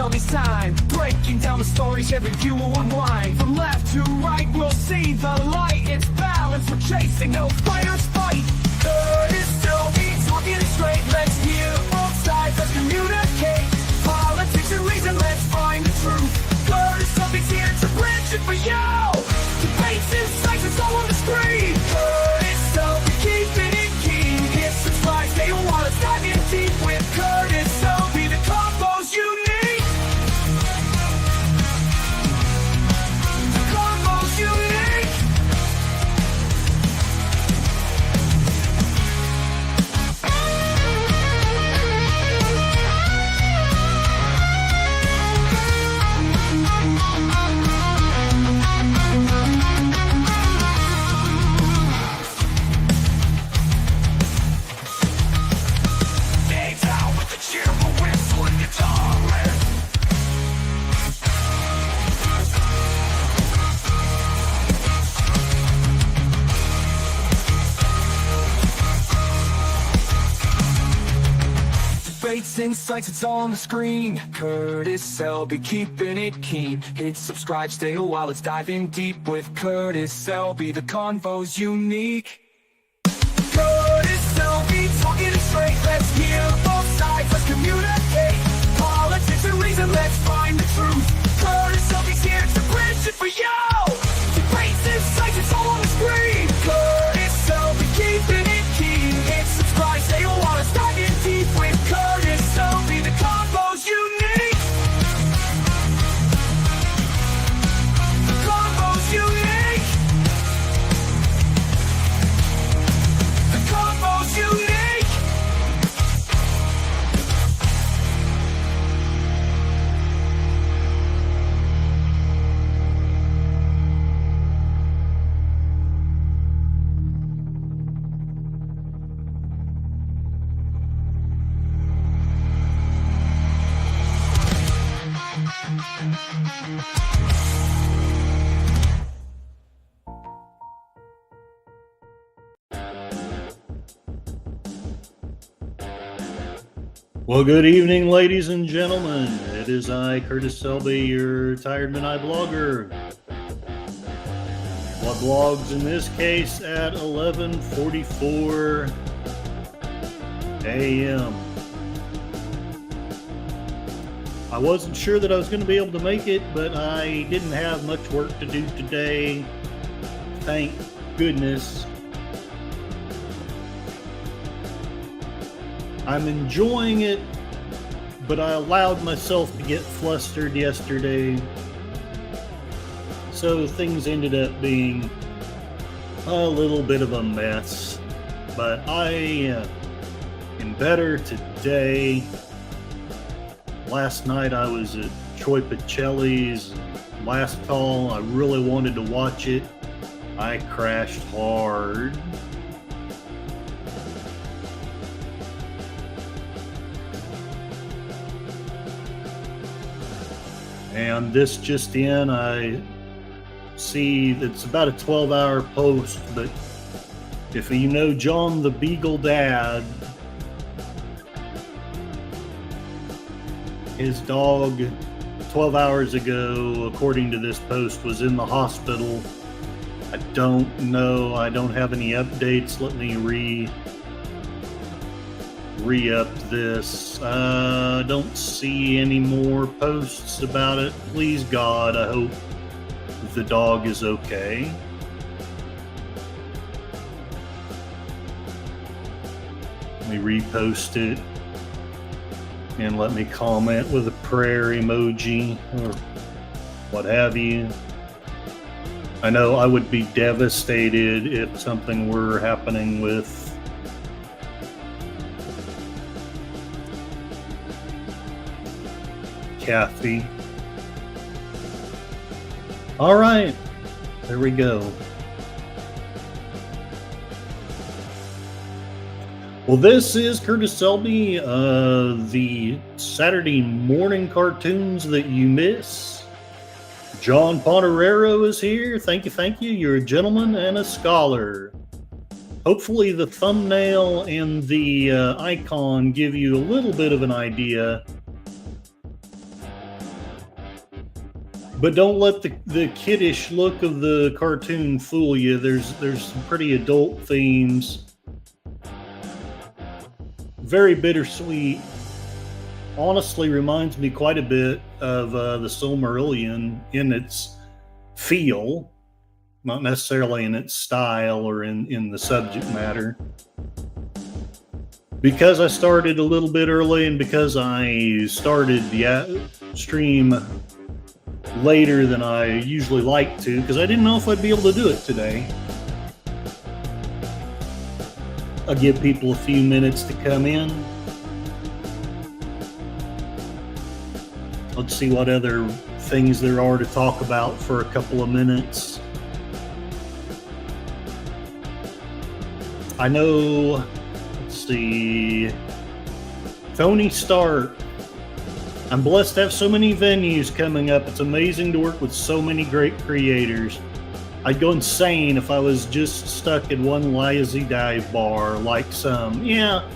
Selby sign, breaking down the stories every view will unwind. From left to right we'll see the light. It's balance we're chasing, no fighters fight. Curtis Selby talking it straight. Let's hear both sides, let's communicate. Politics and reason, let's find the truth. Curtis Selby's here to bridge it for you. Debates, insights, it's all on the screen. Curtis Selby, keeping it keen. Hit subscribe, stay on while it's diving deep with Curtis Selby. The combo's unique. The combo's unique. Dave's out with the cheerful whistle and guitar riff. Debates, insights, it's all on the screen. Curtis Selby, keeping it keen. Hit subscribe, stay a while, let's dive in deep with Curtis Selby. The convo's unique. Curtis Selby, talking it straight. Let's hear both sides, let's communicate. Politics and reason, let's find the truth. Curtis Selby's here to bridge it for you. Debates, insights, it's all on the screen. Curtis Selby, keeping it keen. Hit subscribe, stay a while, let's dive in deep with Curtis Selby. The combo's unique. The combo's unique. The combo's unique. Well, good evening, ladies and gentlemen. It is I, Curtis Selby, your retired midnight blogger. What blogs in this case at 11:44 a.m. I wasn't sure that I was going to be able to make it, but I didn't have much work to do today. Thank goodness. I'm enjoying it, but I allowed myself to get flustered yesterday, so things ended up being a little bit of a mess. But I am better today. Last night I was at Troy Pacelli's last call. I really wanted to watch it. I crashed hard. And this just in, I see it's about a 12-hour post, but if you know John the Beagle Dad, his dog 12 hours ago, according to this post, was in the hospital. I don't know. I don't have any updates. Let me re-up this. Don't see any more posts about it. Please God, I hope the dog is okay. Let me repost it and let me comment with a prayer emoji or what have you. I know I would be devastated if something were happening with Kathy. All right, there we go. Well, this is Curtis Selby, the Saturday morning cartoons that you miss. John Ponterero is here. Thank you. You're a gentleman and a scholar. Hopefully the thumbnail and the icon give you a little bit of an idea But don't let the kiddish look of the cartoon fool you. There's some pretty adult themes. Very bittersweet. Honestly, reminds me quite a bit of the Silmarillion in its feel, not necessarily in its style or in the subject matter. Because I started a little bit early and because I started the stream later than I usually like to, because I didn't know if I'd be able to do it today. I'll give people a few minutes to come in. Let's see what other things there are to talk about for a couple of minutes. I know, let's see, Tony Stark. I'm blessed to have so many venues coming up. It's amazing to work with so many great creators. I'd go insane if I was just stuck in one lazy dive bar like some. Yeah,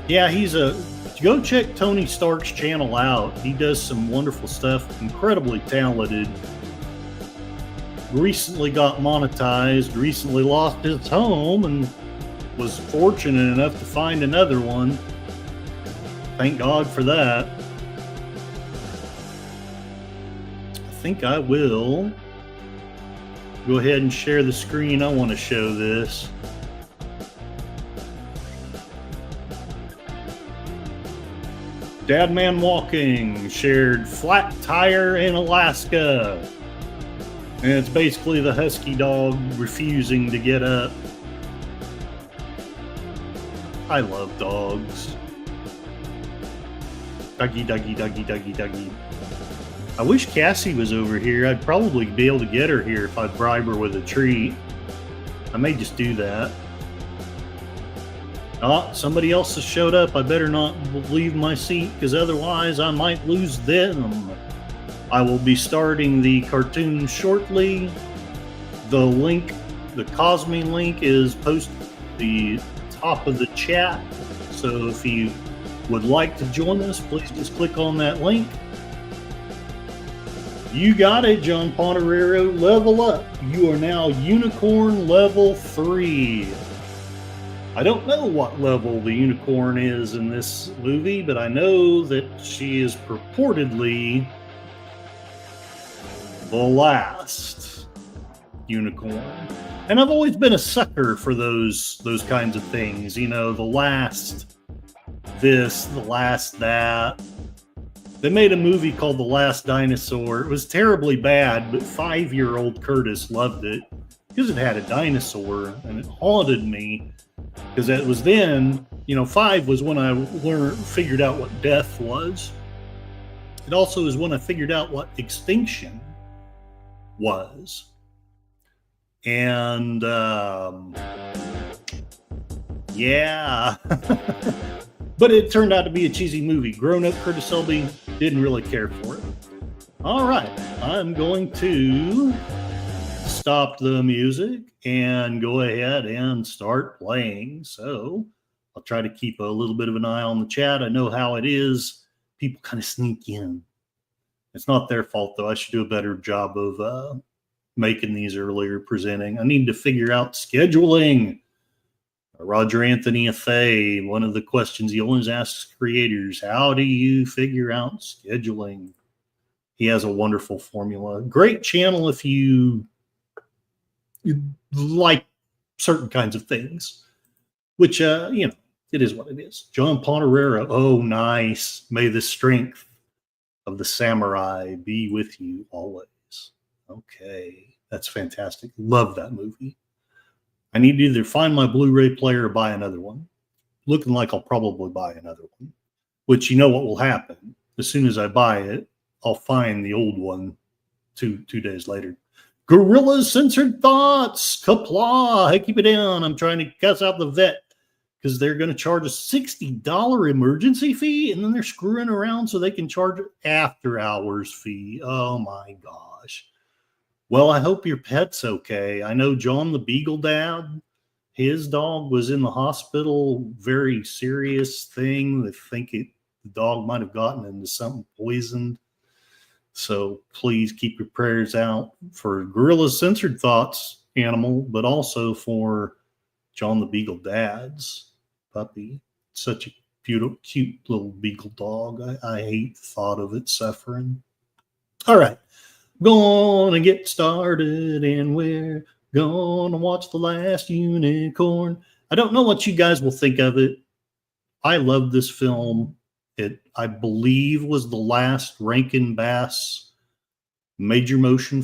he's a... Go check Tony Stark's channel out. He does some wonderful stuff, incredibly talented. Recently got monetized, recently lost his home, and was fortunate enough to find another one. Thank God for that. I think I will go ahead and share the screen. I want to show this. Dadman Walking shared flat tire in Alaska. And it's basically the husky dog refusing to get up. I love dogs. Duggy, duggy, duggy, duggy, duggy. I wish Cassie was over here. I'd probably be able to get her here if I'd bribe her with a treat. I may just do that. Oh, somebody else has showed up. I better not leave my seat because otherwise I might lose them. I will be starting the cartoon shortly. The link, the Cosme link, is posted at the top of the chat. So if you would like to join us, please just click on that link. You got it, John Ponterero. Level up. You are now Unicorn level 3. I don't know what level the unicorn is in this movie, but I know that she is purportedly the last unicorn. And I've always been a sucker for those kinds of things. You know, the last this, the last that. They made a movie called The Last Dinosaur. It was terribly bad, but 5-year-old Curtis loved it because it had a dinosaur, and it haunted me. Because it was then, 5 was when I figured out what death was. It also is when I figured out what extinction was. And, yeah. But it turned out to be a cheesy movie. Grown-up Curtis Selby didn't really care for it. All right, I'm going to stop the music and go ahead and start playing. So I'll try to keep a little bit of an eye on the chat. I know how it is. People kind of sneak in. It's not their fault, though. I should do a better job of making these earlier presenting. I need to figure out scheduling. Roger Anthony Afay, one of the questions he always asks creators, how do you figure out scheduling? He has a wonderful formula. Great channel if you like certain kinds of things, which, it is what it is. John Ponterero, oh, nice. May the strength of the samurai be with you always. Okay, that's fantastic. Love that movie. I need to either find my Blu-ray player or buy another one. Looking like I'll probably buy another one, which you know what will happen. As soon as I buy it, I'll find the old one two days later. Gorilla's Censored Thoughts. Kapla. Hey, keep it down. I'm trying to cuss out the vet because they're going to charge a $60 emergency fee, and then they're screwing around so they can charge an after-hours fee. Oh, my gosh. Well, I hope your pet's okay. I know John the Beagle Dad, his dog was in the hospital. Very serious thing. They think the dog might have gotten into something poisoned. So please keep your prayers out for Gorilla's censored thoughts animal, but also for John the Beagle Dad's puppy. Such a beautiful, cute little beagle dog. I hate the thought of it suffering. All right, gonna get started, and we're gonna watch The Last Unicorn. I don't know what you guys will think of it. I love this film. It, I believe, was the last Rankin Bass major motion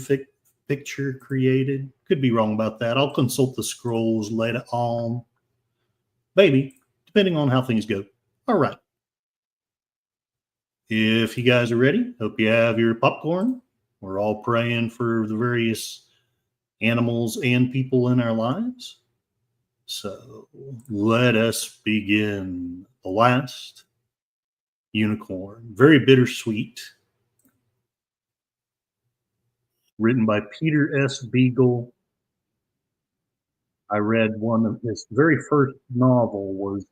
picture created. Could be wrong about that. I'll consult the scrolls later on. Maybe, depending on how things go. All right. If you guys are ready, hope you have your popcorn. We're all praying for the various animals and people in our lives. So let us begin. The Last Unicorn. Very bittersweet. Written by Peter S. Beagle. I read one of his very first novel was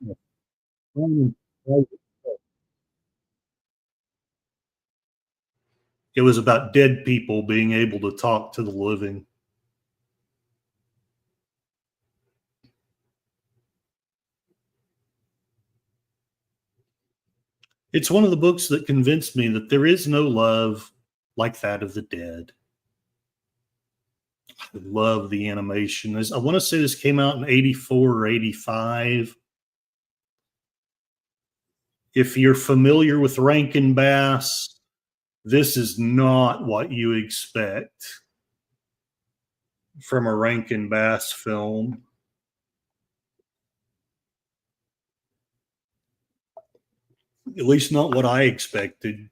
it was about dead people being able to talk to the living. It's one of the books that convinced me that there is no love like that of the dead. I love the animation. I want to say this came out in 84 or 85. If you're familiar with Rankin Bass, this is not what you expect from a Rankin Bass film. At least not what I expected.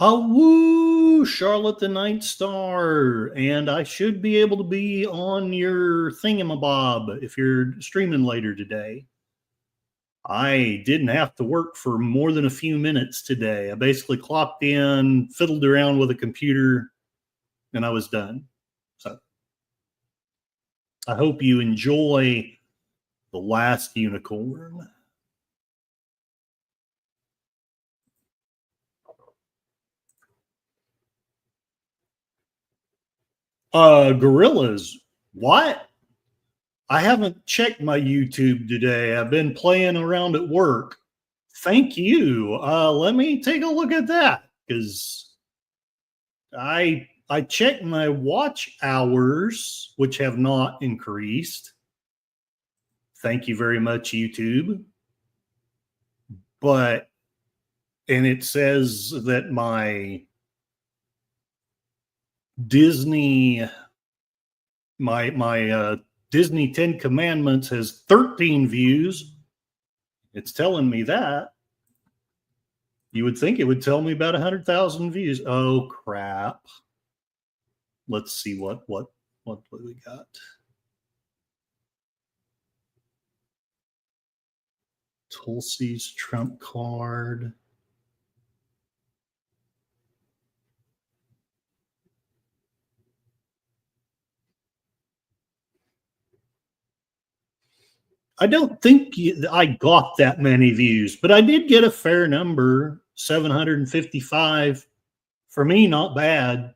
Oh, woo, Charlotte the Night Star. And I should be able to be on your thingamabob if you're streaming later today. I didn't have to work for more than a few minutes today. I basically clocked in, fiddled around with a computer, and I was done. So I hope you enjoy The Last Unicorn. Gorillas. What? I haven't checked my YouTube today. I've been playing around at work. Thank you. Let me take a look at that because I checked my watch hours, which have not increased. Thank you very much, YouTube. But and it says that my Disney Disney 10 Commandments has 13 views. It's telling me that. You would think it would tell me about 100,000 views. Oh crap. Let's see what we got. Tulsi's trump card. I don't think I got that many views, but I did get a fair number, 755. For me, not bad.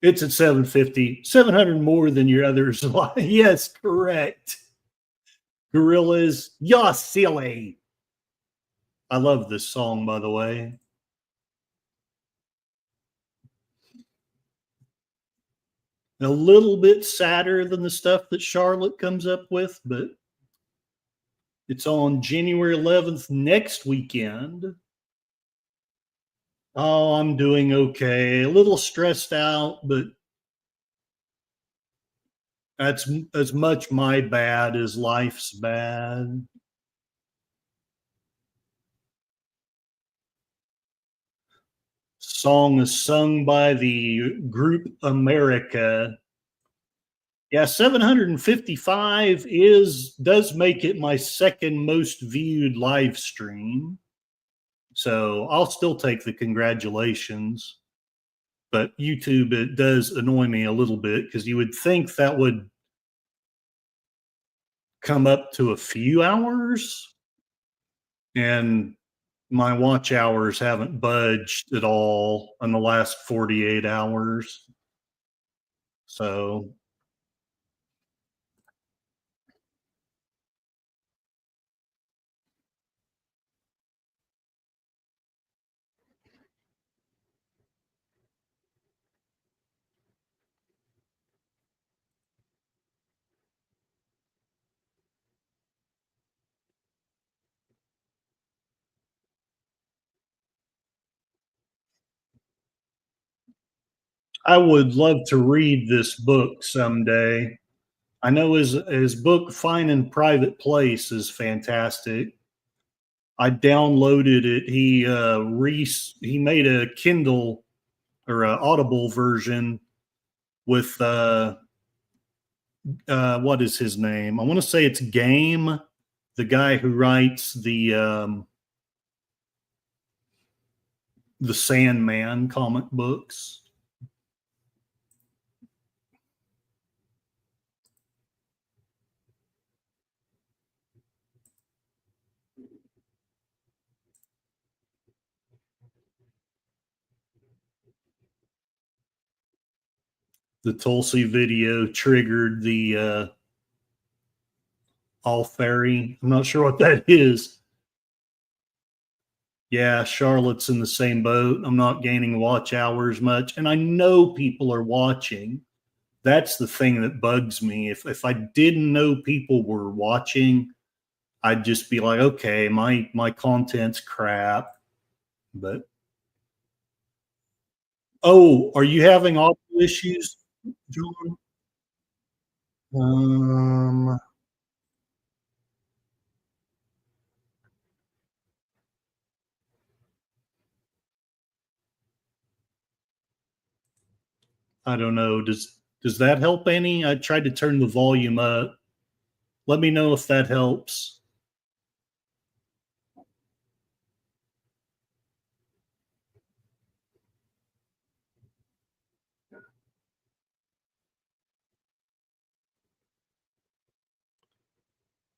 It's at 750, 700 more than your others. Yes, correct. Gorillas, you're silly. I love this song, by the way. A little bit sadder than the stuff that Charlotte comes up with, but it's on January 11th next weekend. Oh, I'm doing okay. A little stressed out, but that's as much my bad as life's bad. song is sung by the group America. Yeah, 755 does make it my second most viewed live stream. So I'll still take the congratulations. But YouTube, it does annoy me a little bit because you would think that would come up to a few hours, and my watch hours haven't budged at all in the last 48 hours. So I would love to read this book someday. I know his book Fine and Private Place is fantastic. I downloaded it. He made a Kindle or a Audible version with what is his name? I want to say it's Game, the guy who writes the Sandman comic books. The Tulsi video triggered the All Fairy. I'm not sure what that is. Yeah, Charlotte's in the same boat. I'm not gaining watch hours much, and I know people are watching. That's the thing that bugs me. If I didn't know people were watching, I'd just be like, okay, my content's crap. But oh, are you having audio issues, John? Um, I don't know. Does that help any? I tried to turn the volume up. Let me know if that helps.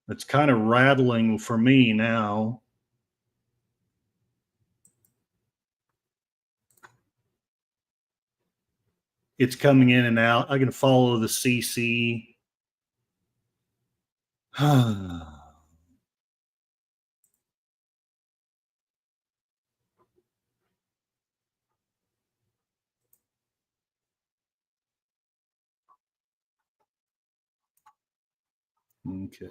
It's kind of rattling for me now. It's coming in and out. I can follow the CC. Okay.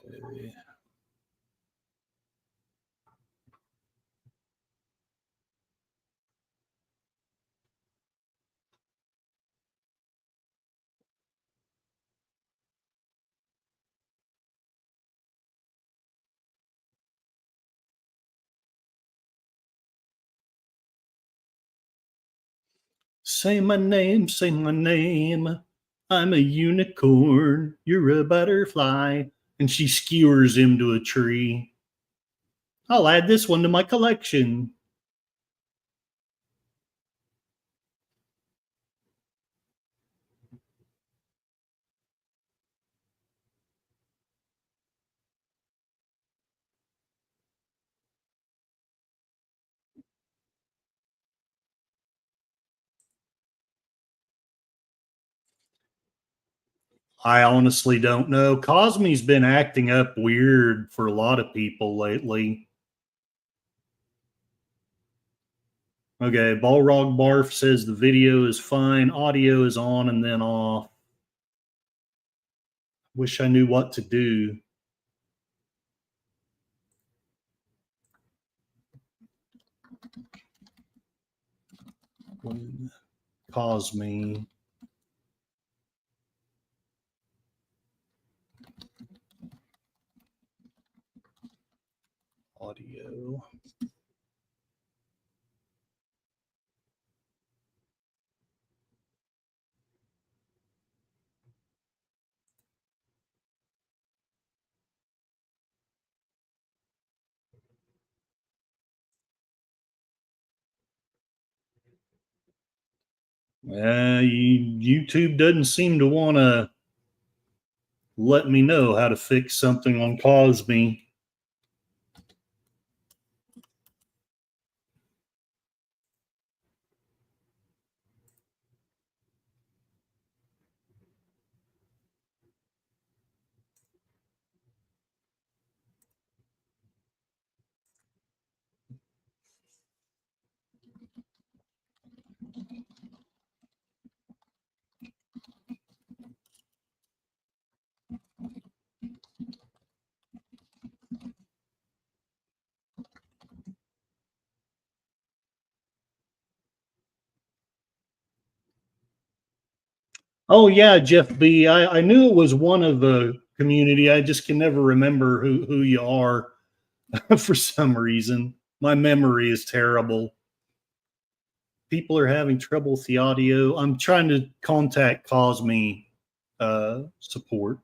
Say my name, say my name. I'm a unicorn. You're a butterfly. And she skewers him to a tree. I'll add this one to my collection. I honestly don't know. Cosme's been acting up weird for a lot of people lately. Okay, Balrog Barf says the video is fine, audio is on and then off. Wish I knew what to do. Cosme. Audio. YouTube doesn't seem to want to let me know how to fix something on Cosme. Oh yeah, Jeff B. I knew it was one of the community. I just can never remember who you are for some reason. My memory is terrible. People are having trouble with the audio. I'm trying to contact Cosme support.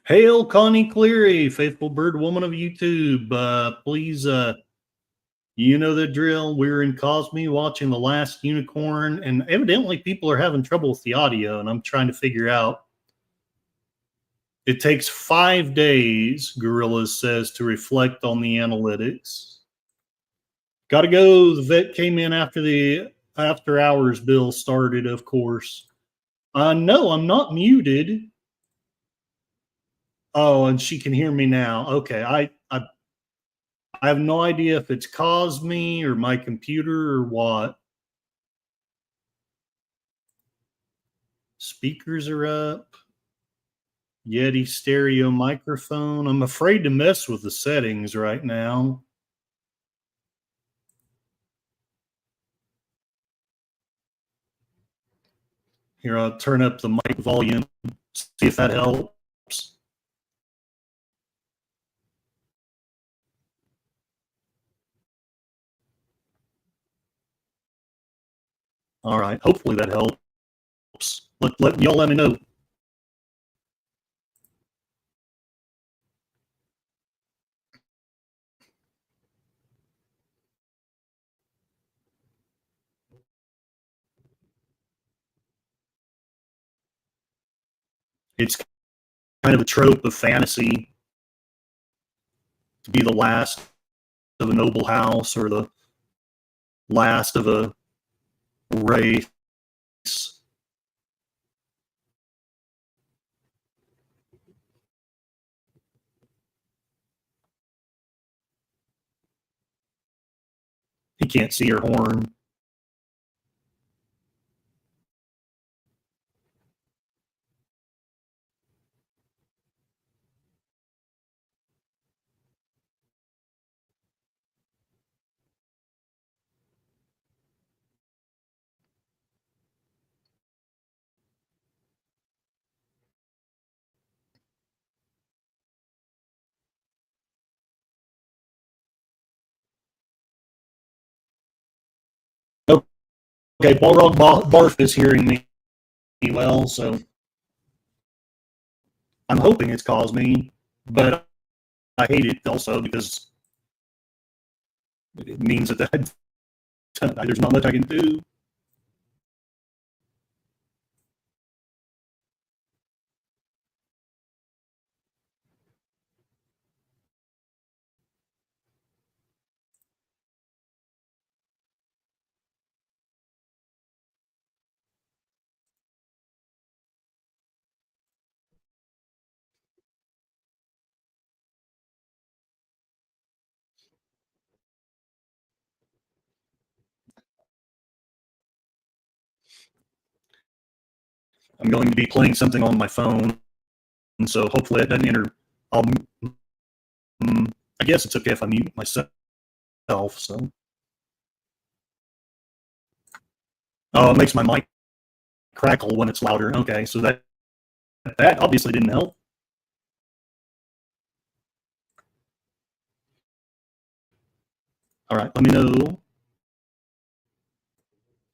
Hail Connie Cleary, faithful bird woman of YouTube. Please, you know the drill. We're in Cosme watching The Last Unicorn, and evidently people are having trouble with the audio, and I'm trying to figure out. It takes 5 days, Gorillas says, to reflect on the analytics. Got to go. The vet came in after the after hours bill started, of course. No, I'm not muted. Oh, and she can hear me now. Okay, I have no idea if it's Cosme or my computer or what. Speakers are up. Yeti stereo microphone. I'm afraid to mess with the settings right now. Here, I'll turn up the mic volume, see if that helps. All right, hopefully that helps. Y'all let me know. It's kind of a trope of fantasy to be the last of a noble house or the last of a race. He can't see her horn. Okay, Balrog Barf is hearing me well, so I'm hoping it's Cosme, but I hate it also because it means that there's not much I can do. I'm going to be playing something on my phone, and so hopefully it doesn't enter. I guess it's okay if I mute myself. So Oh, it makes my mic crackle when it's louder. Okay, so that obviously didn't help. All right, let me know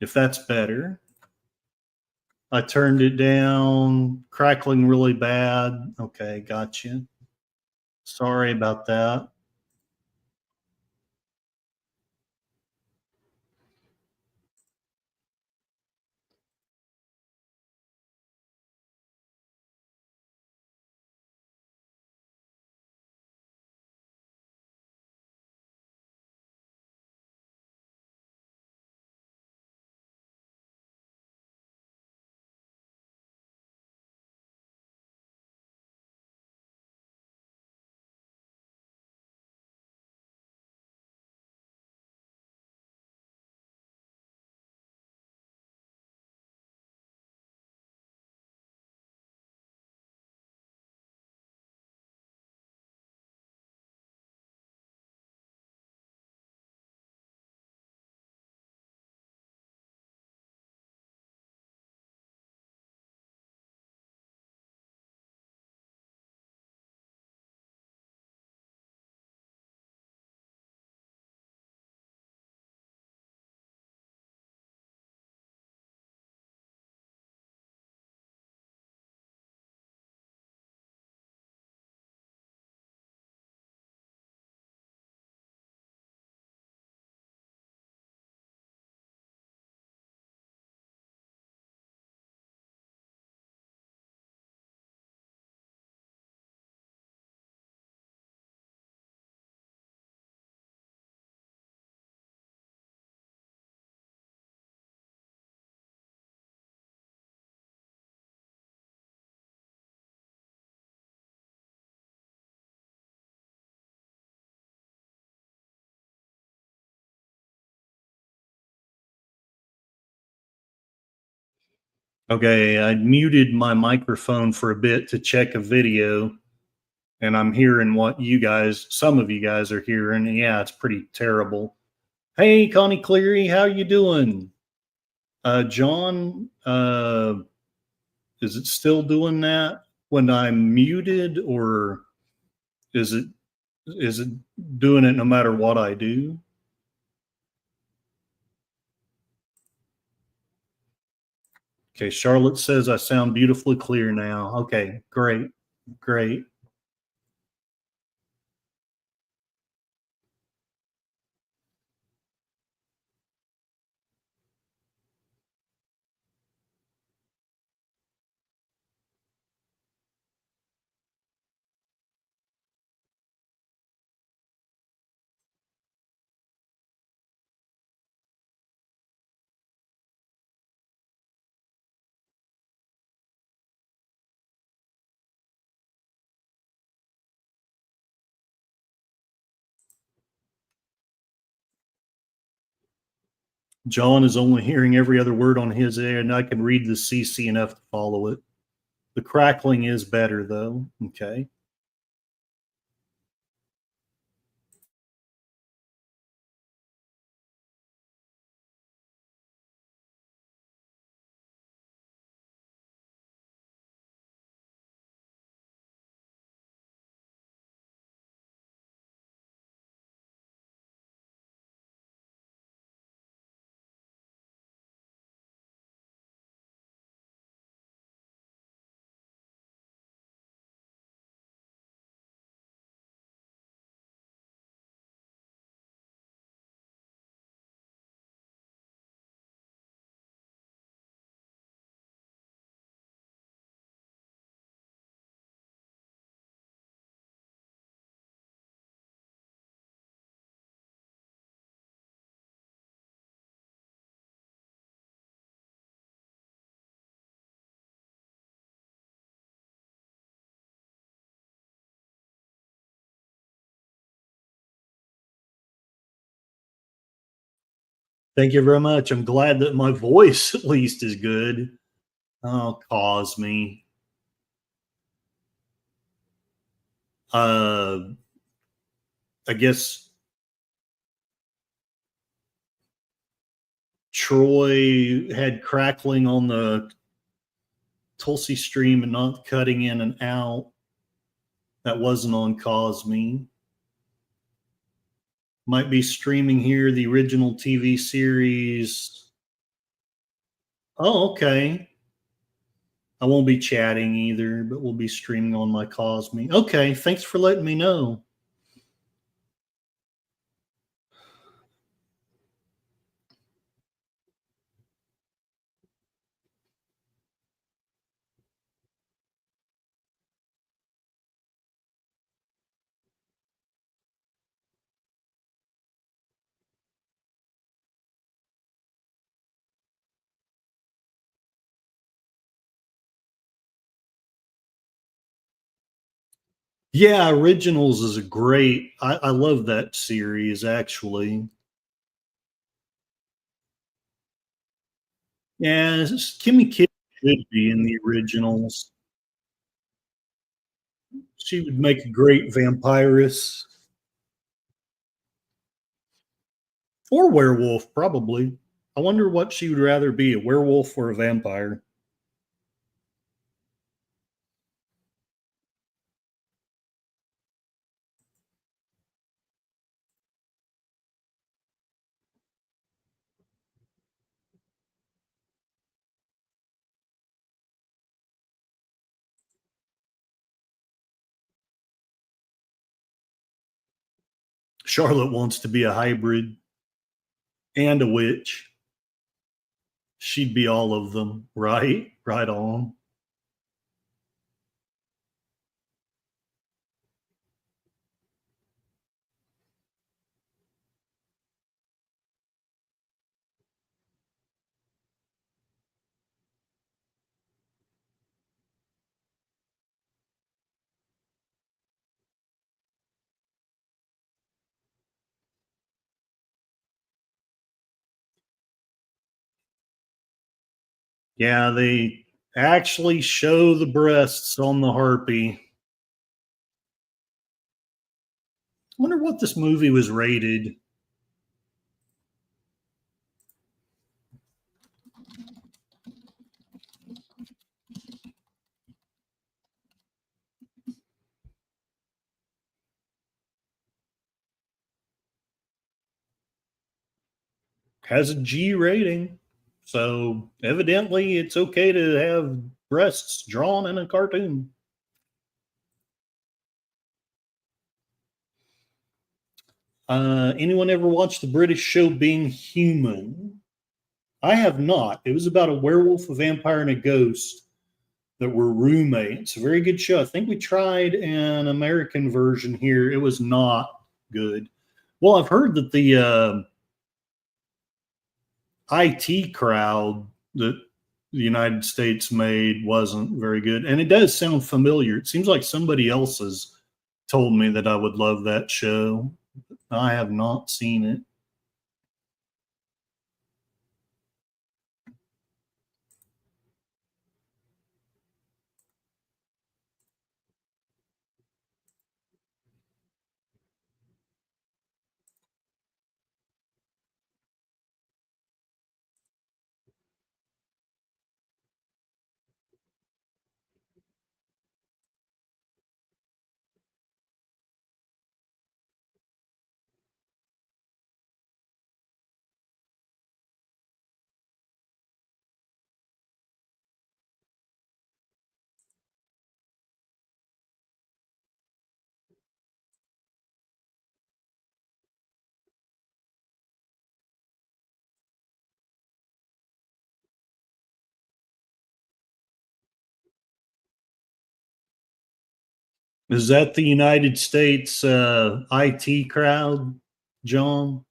if that's better. I turned it down, crackling really bad. Okay, gotcha. Sorry about that. Okay, I muted my microphone for a bit to check a video, and I'm hearing what some of you guys are hearing. Yeah, it's pretty terrible. Hey, Connie Cleary, how you doing? John, is it still doing that when I'm muted, or is it is it doing it no matter what I do? Okay, Charlotte says I sound beautifully clear now. Okay, great, great. John is only hearing every other word on his end, and I can read the CC enough to follow it. The crackling is better, though. Okay. Thank you very much. I'm glad that my voice at least is good. Oh, cause me. Uh, I guess Troy had crackling on the Tulsi stream and not cutting in and out. That wasn't on Cosme. Might be streaming here the original TV series. Oh, okay. I won't be chatting either, but we'll be streaming on my Cosme. Okay, thanks for letting me know. Yeah, Originals is a great. I love that series actually. Yeah, Kimmy Kidd should be in the Originals. She would make a great vampiress or werewolf, probably. I wonder what she would rather be, a werewolf or a vampire. Charlotte wants to be a hybrid and a witch. She'd be all of them, right? Right on. Yeah, they actually show the breasts on the harpy. I wonder what this movie was rated. Has a G rating. So evidently it's okay to have breasts drawn in a cartoon. Anyone ever watched the British show Being Human? I have not. It was about a werewolf, a vampire, and a ghost that were roommates. A very good show. I think we tried an American version here. It was not good. Well, I've heard that the IT crowd that the United States made wasn't very good. And it does sound familiar. It seems like somebody else has told me that I would love that show. I have not seen it. Is that the United States IT crowd, John?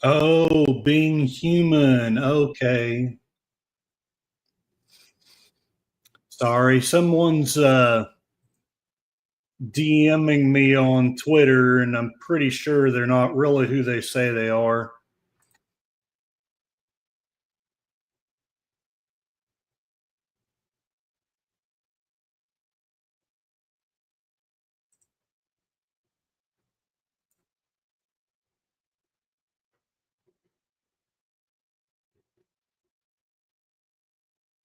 Oh, being human. Okay. Sorry, someone's DMing me on Twitter, and I'm pretty sure they're not really who they say they are.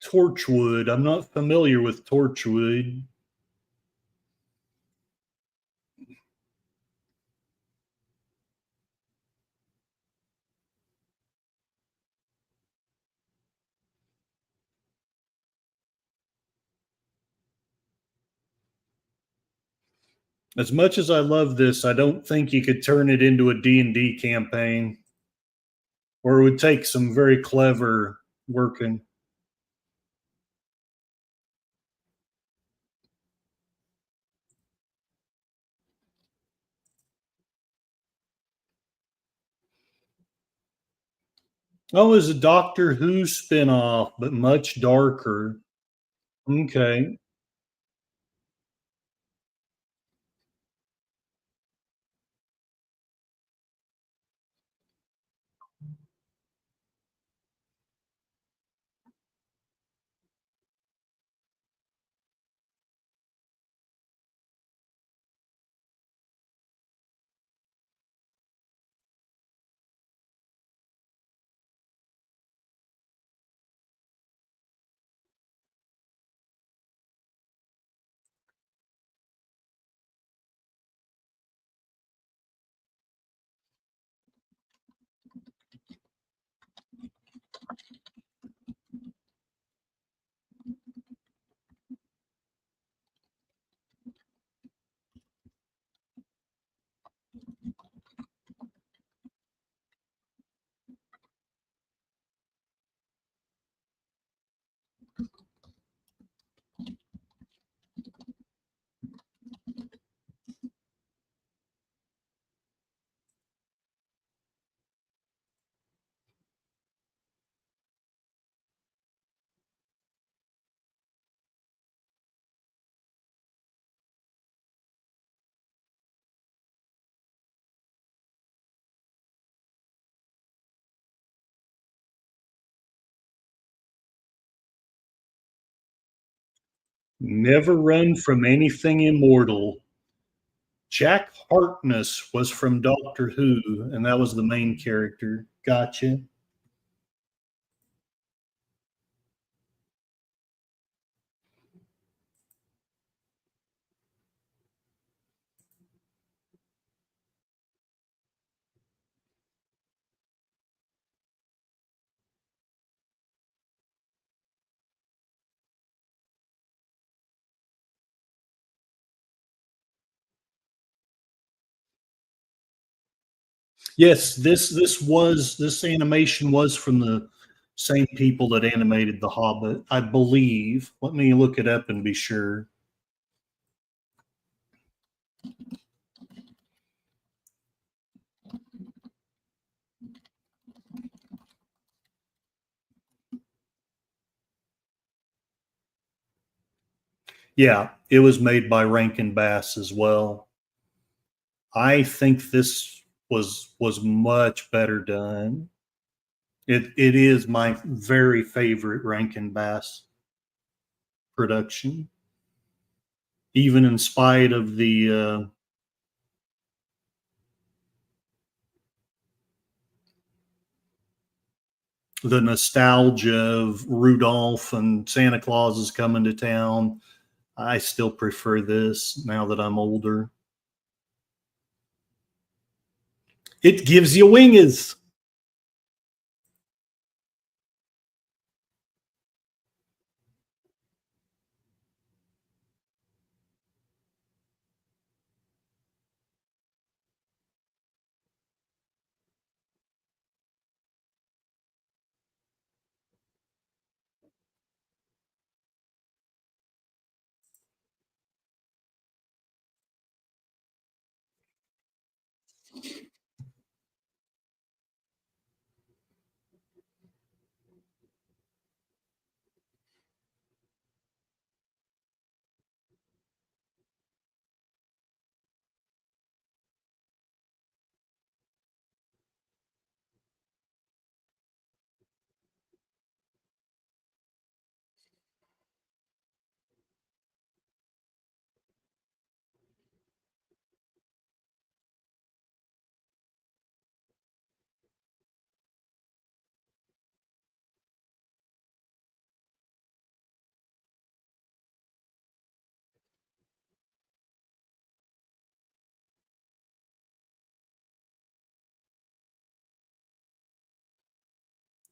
Torchwood. I'm not familiar with Torchwood. As much as I love this, I don't think you could turn it into a D&D campaign, or it would take some very clever working. Oh, it's a Doctor Who spinoff, but much darker. Okay. Never run from anything immortal. Jack Harkness was from Doctor Who, and that was the main character. Gotcha. Yes, this animation was from the Same people that animated The Hobbit, I believe. Let me look it up and be sure. Yeah, it was made by Rankin Bass as well. I think this was much better done. It is my very favorite Rankin Bass production, even in spite of the nostalgia of Rudolph and Santa Claus is coming to town. I still prefer this now that I'm older. It gives you wingers.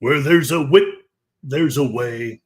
Where there's a whip, there's a way.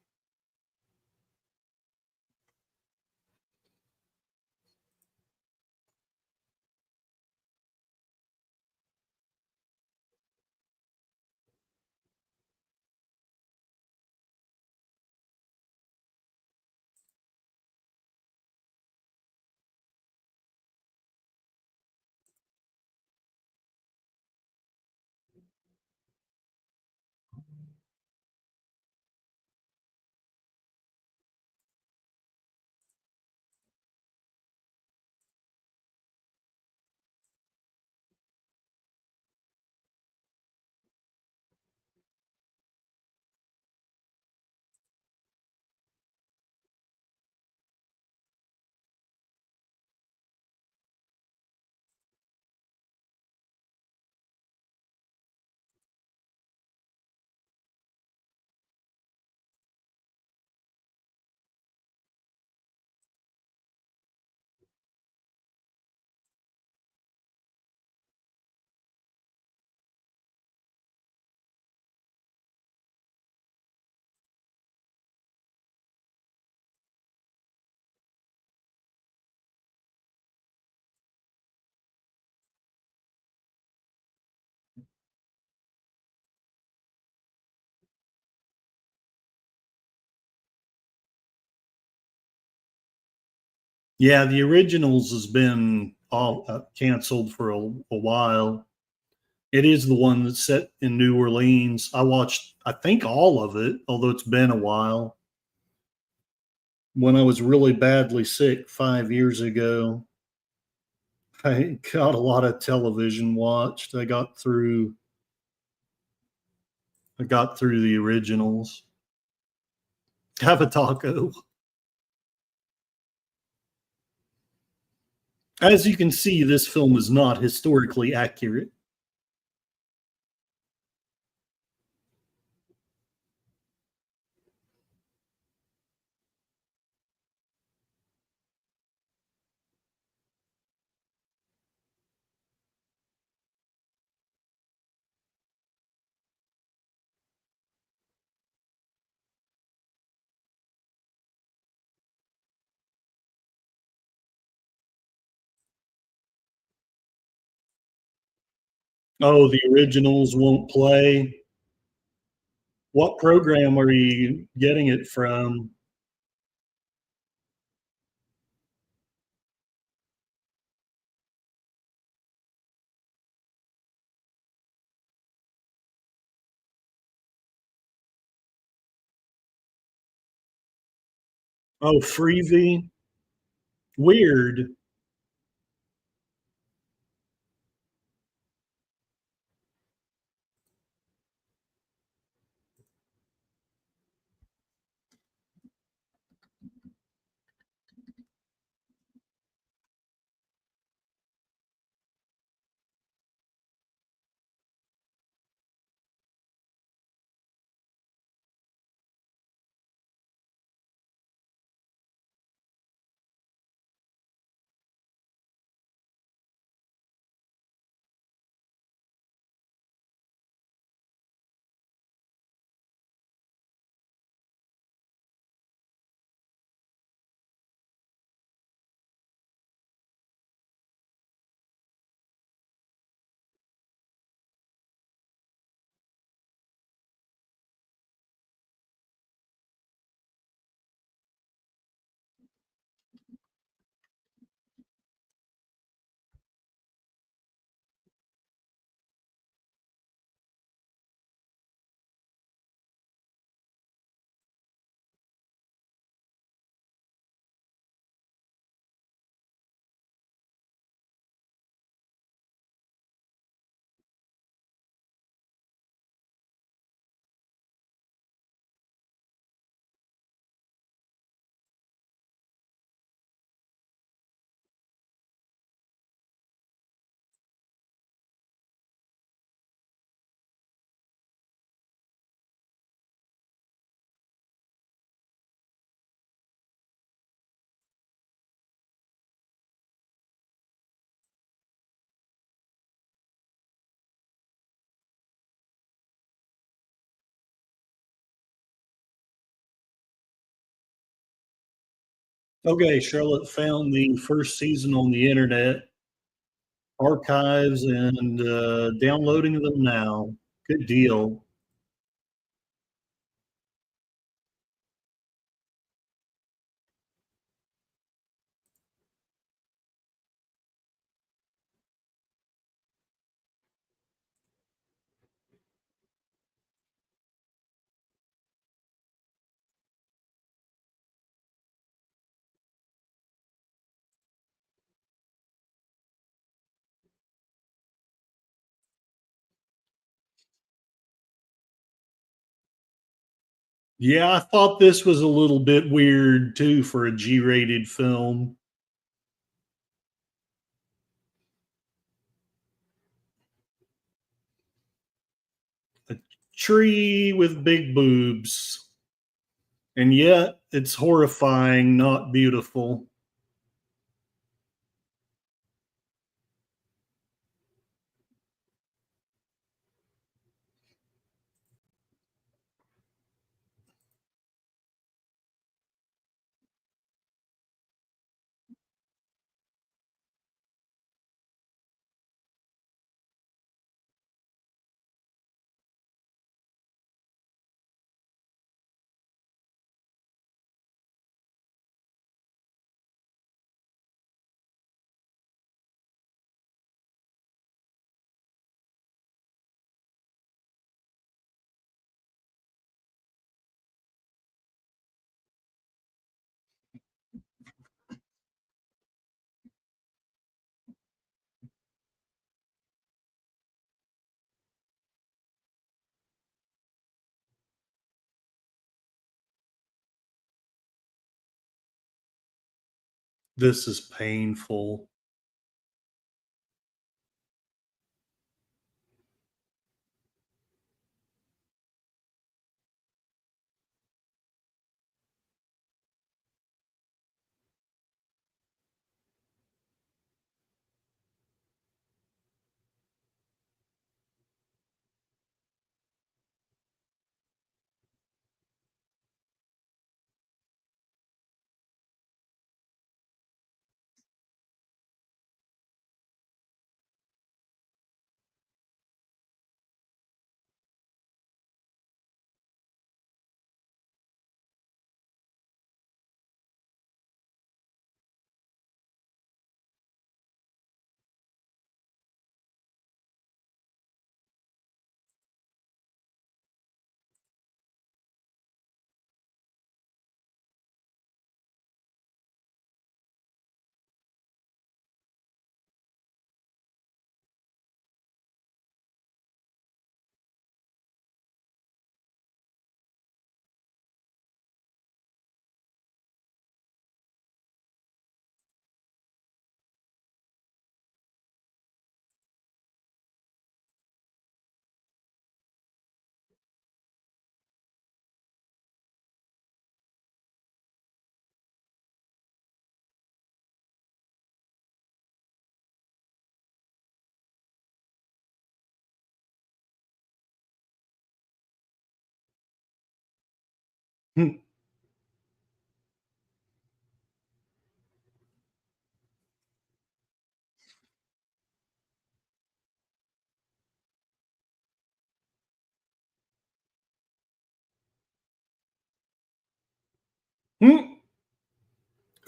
Yeah, the originals has been all canceled for a while. It is the one that's set in New Orleans. I watched, I think, all of it, although it's been a while. When I was really badly sick 5 years ago, I got a lot of television watched. I got through the originals. Have a taco. As you can see, this film is not historically accurate. Oh, the originals won't play. What program are you getting it from? Oh, Freevee. Weird. Okay, Charlotte found the first season on the internet archives and downloading them now. Good deal. Yeah, I thought this was a little bit weird too for a G rated film. A tree with big boobs. And yet it's horrifying, not beautiful. This is painful.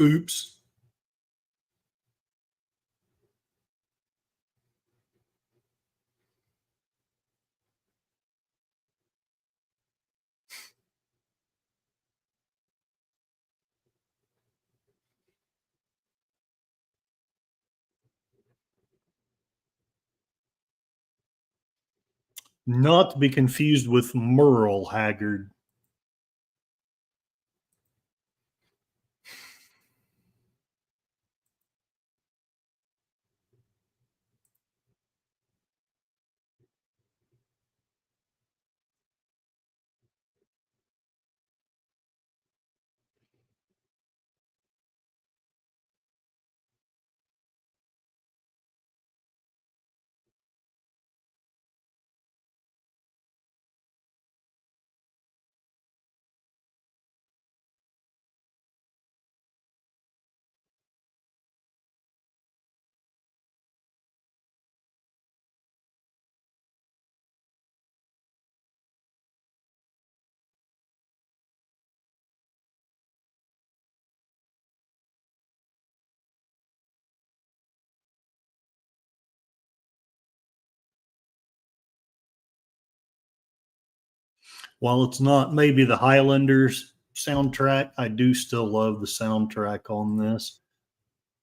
Oops. Not to be confused with Merle Haggard. While it's not maybe the Highlanders soundtrack, I do still love the soundtrack on this.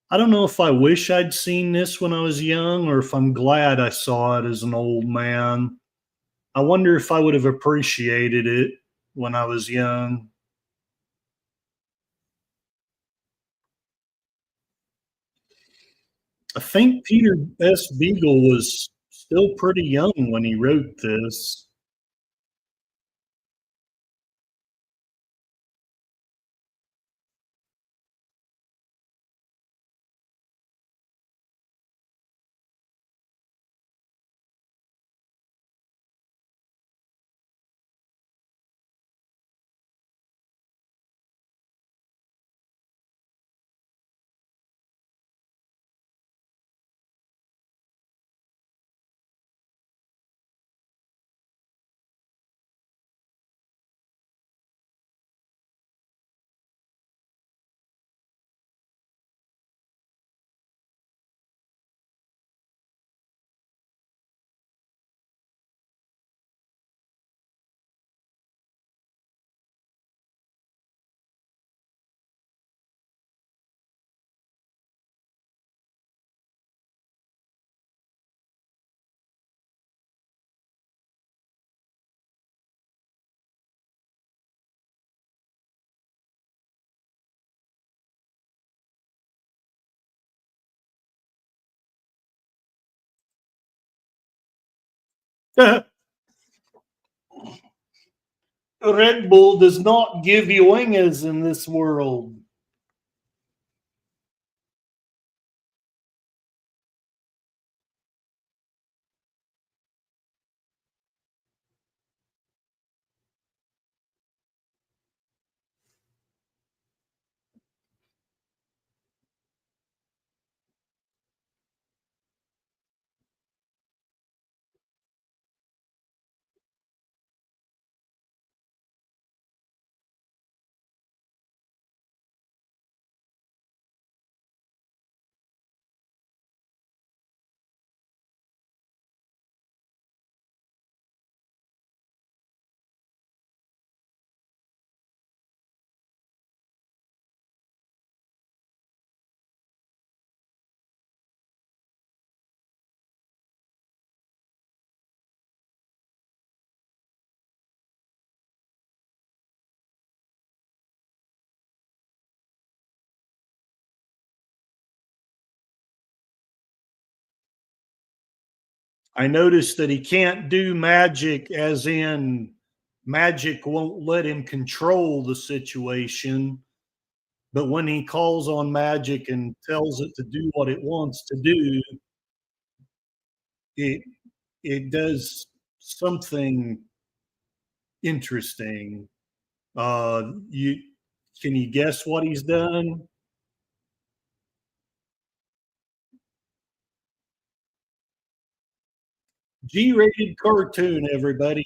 I don't know if I wish I'd seen this when I was young or if I'm glad I saw it as an old man. I wonder if I would have appreciated it when I was young. I think Peter S. Beagle was still pretty young when he wrote this. Red Bull does not give you wingers in this world. I noticed that he can't do magic, as in, magic won't let him control the situation. But when he calls on magic and tells it to do what it wants to do, it it does something interesting. You can you guess what he's done? G-rated cartoon, everybody.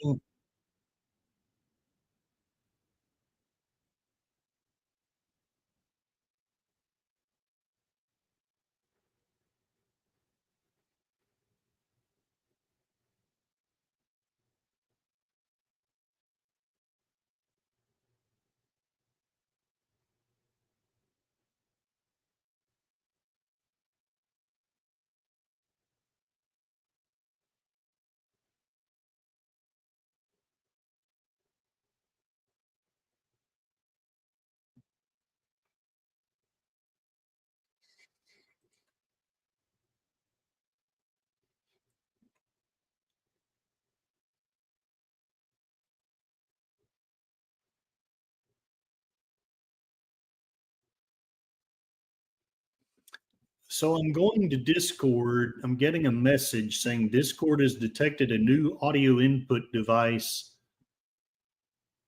So I'm going to Discord. I'm getting a message saying Discord has detected a new audio input device.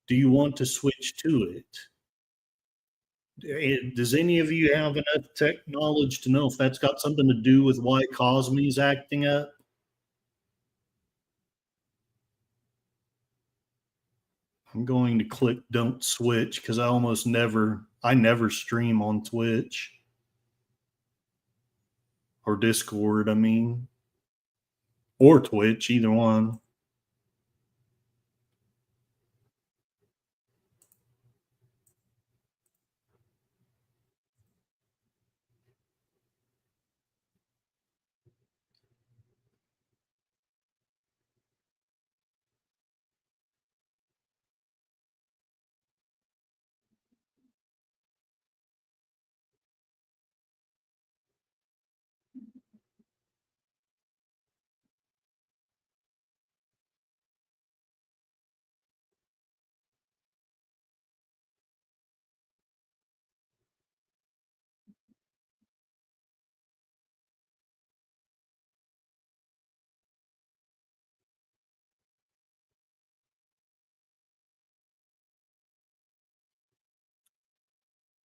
Do you want to switch to it? Does any of you have enough tech knowledge to know if that's got something to do with why Cosme's acting up? I'm going to click don't switch because I never stream on Twitch or Discord, I mean, or Twitch, either one.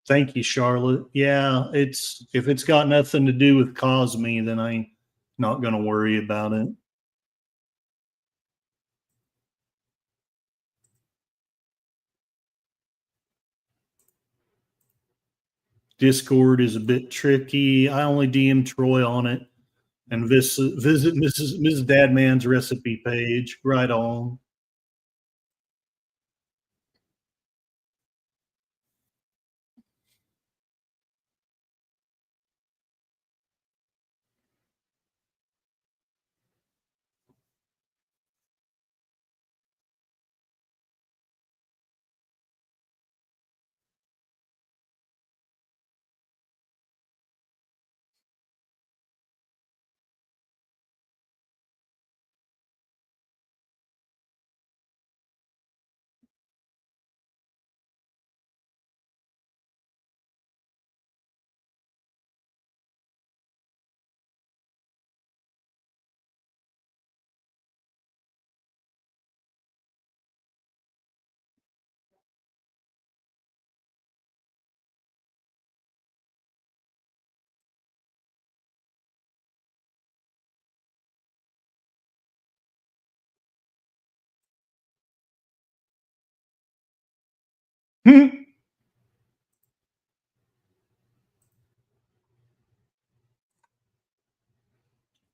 Thank you, Charlotte. Yeah, it's if it's got nothing to do with Cosme, then I'm not going to worry about it. Discord is a bit tricky. I only DM Troy on it and visit Mrs. Dadman's recipe page. Right on.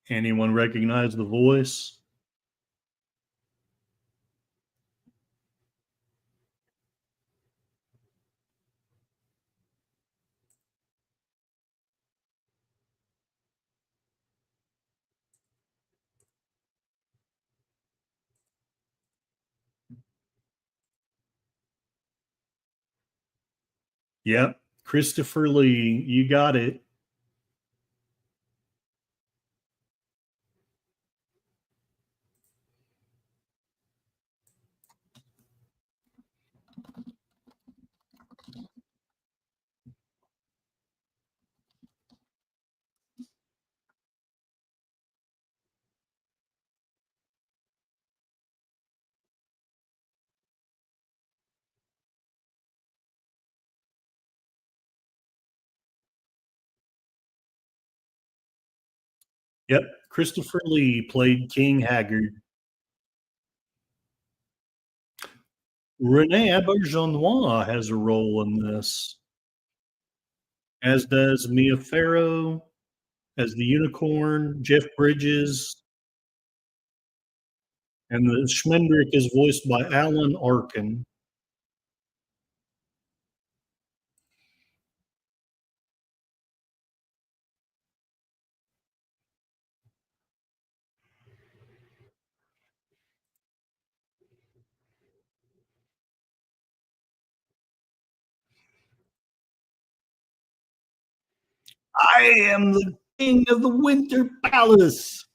Anyone recognize the voice? Yep. Christopher Lee, you got it. Yep. Christopher Lee played King Haggard. Renee Auberjonois has a role in this, as does Mia Farrow as the unicorn, Jeff Bridges, and the Schmendrick is voiced by Alan Arkin. I am the king of the Winter Palace.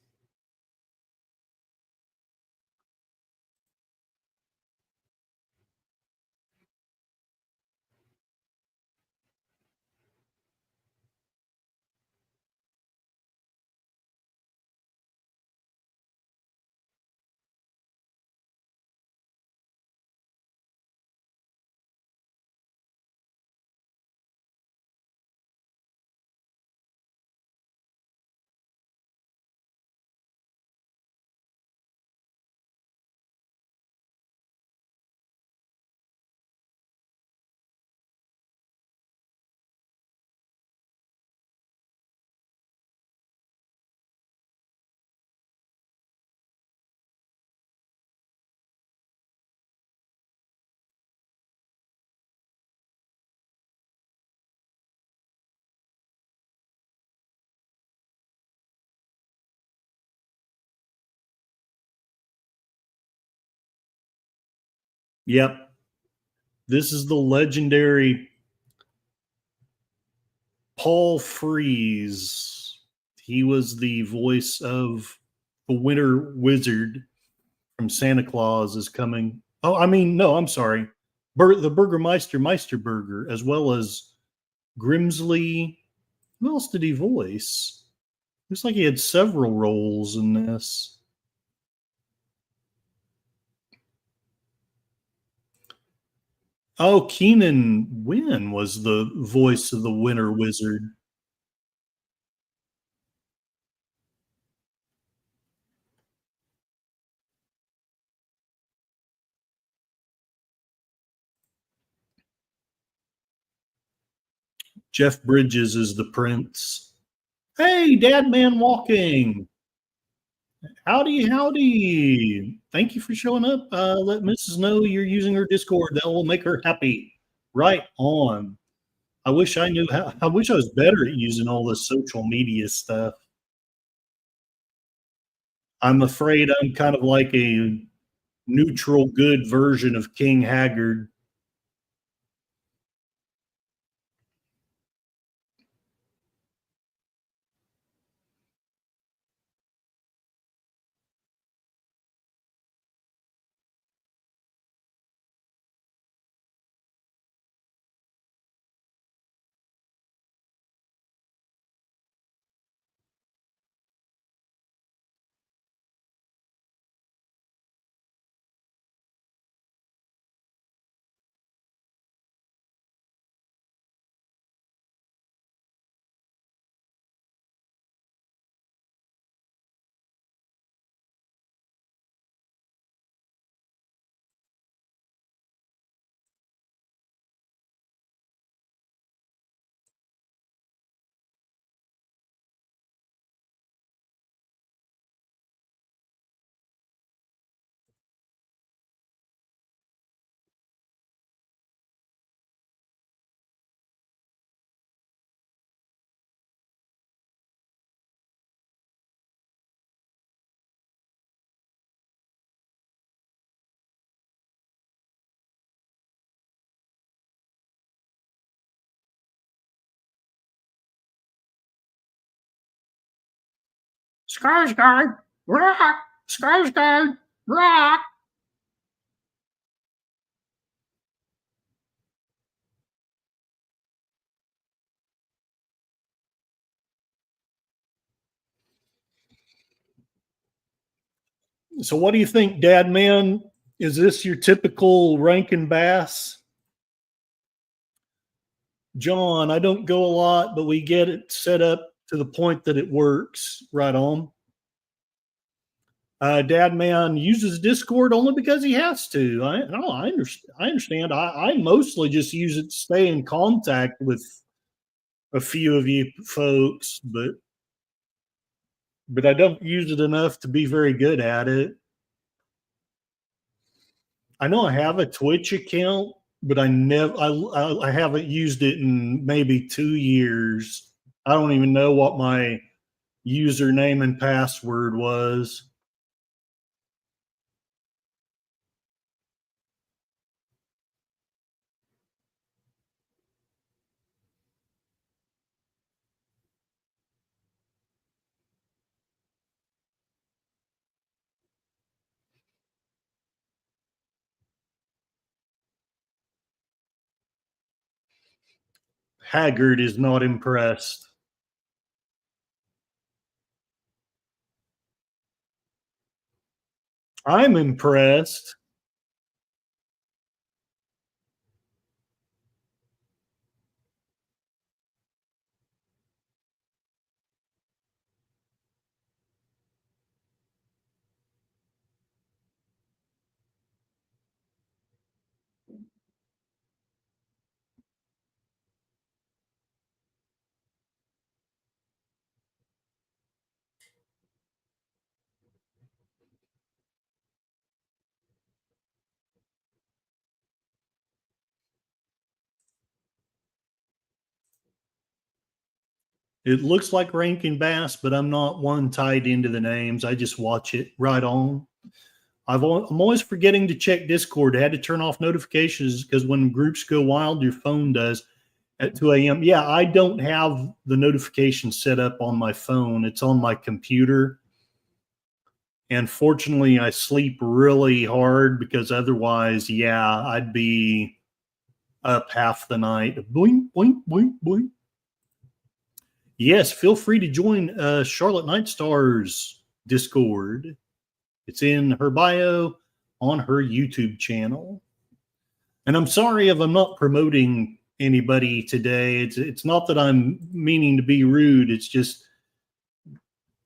Yep. This is the legendary Paul Frees. He was the voice of the Winter Wizard from Santa Claus is coming. Oh, I mean, no, I'm sorry. The Burgermeister Meisterburger, as well as Grimsley. Who else did he voice? Looks like he had several roles in this. Oh, Keenan Wynn was the voice of the Winter Wizard. Jeff Bridges is the prince. Hey, Dad Man Walking. Howdy, howdy. Thank you for showing up. Let Mrs. know you're using her Discord. That will make her happy. Right on. I wish I knew how, I wish I was better at using all this social media stuff. I'm afraid I'm kind of like a neutral good version of King Haggard. Skarsgård, rock! Skarsgård, rock! So, what do you think, Dad Man? Is this your typical Rankin Bass? John, I don't go a lot, but we get it set up to the point that it works. Right on. Dad Man uses Discord only because he has to. I understand. I mostly just use it to stay in contact with a few of you folks, but I don't use it enough to be very good at it. I know I have a Twitch account, but I haven't used it in maybe 2 years. I don't even know what my username and password was. Haggard is not impressed. I'm impressed. It looks like Rankin Bass, but I'm not one tied into the names. I just watch it right on. I'm always forgetting to check Discord. I had to turn off notifications because when groups go wild, your phone does at 2 a.m. Yeah, I don't have the notification set up on my phone. It's on my computer. And fortunately, I sleep really hard because otherwise, yeah, I'd be up half the night. Boing, boing, boing, boing. Yes, feel free to join Charlotte Nightstar's Discord. It's in her bio on her YouTube channel. And I'm sorry if I'm not promoting anybody today. It's not that I'm meaning to be rude. It's just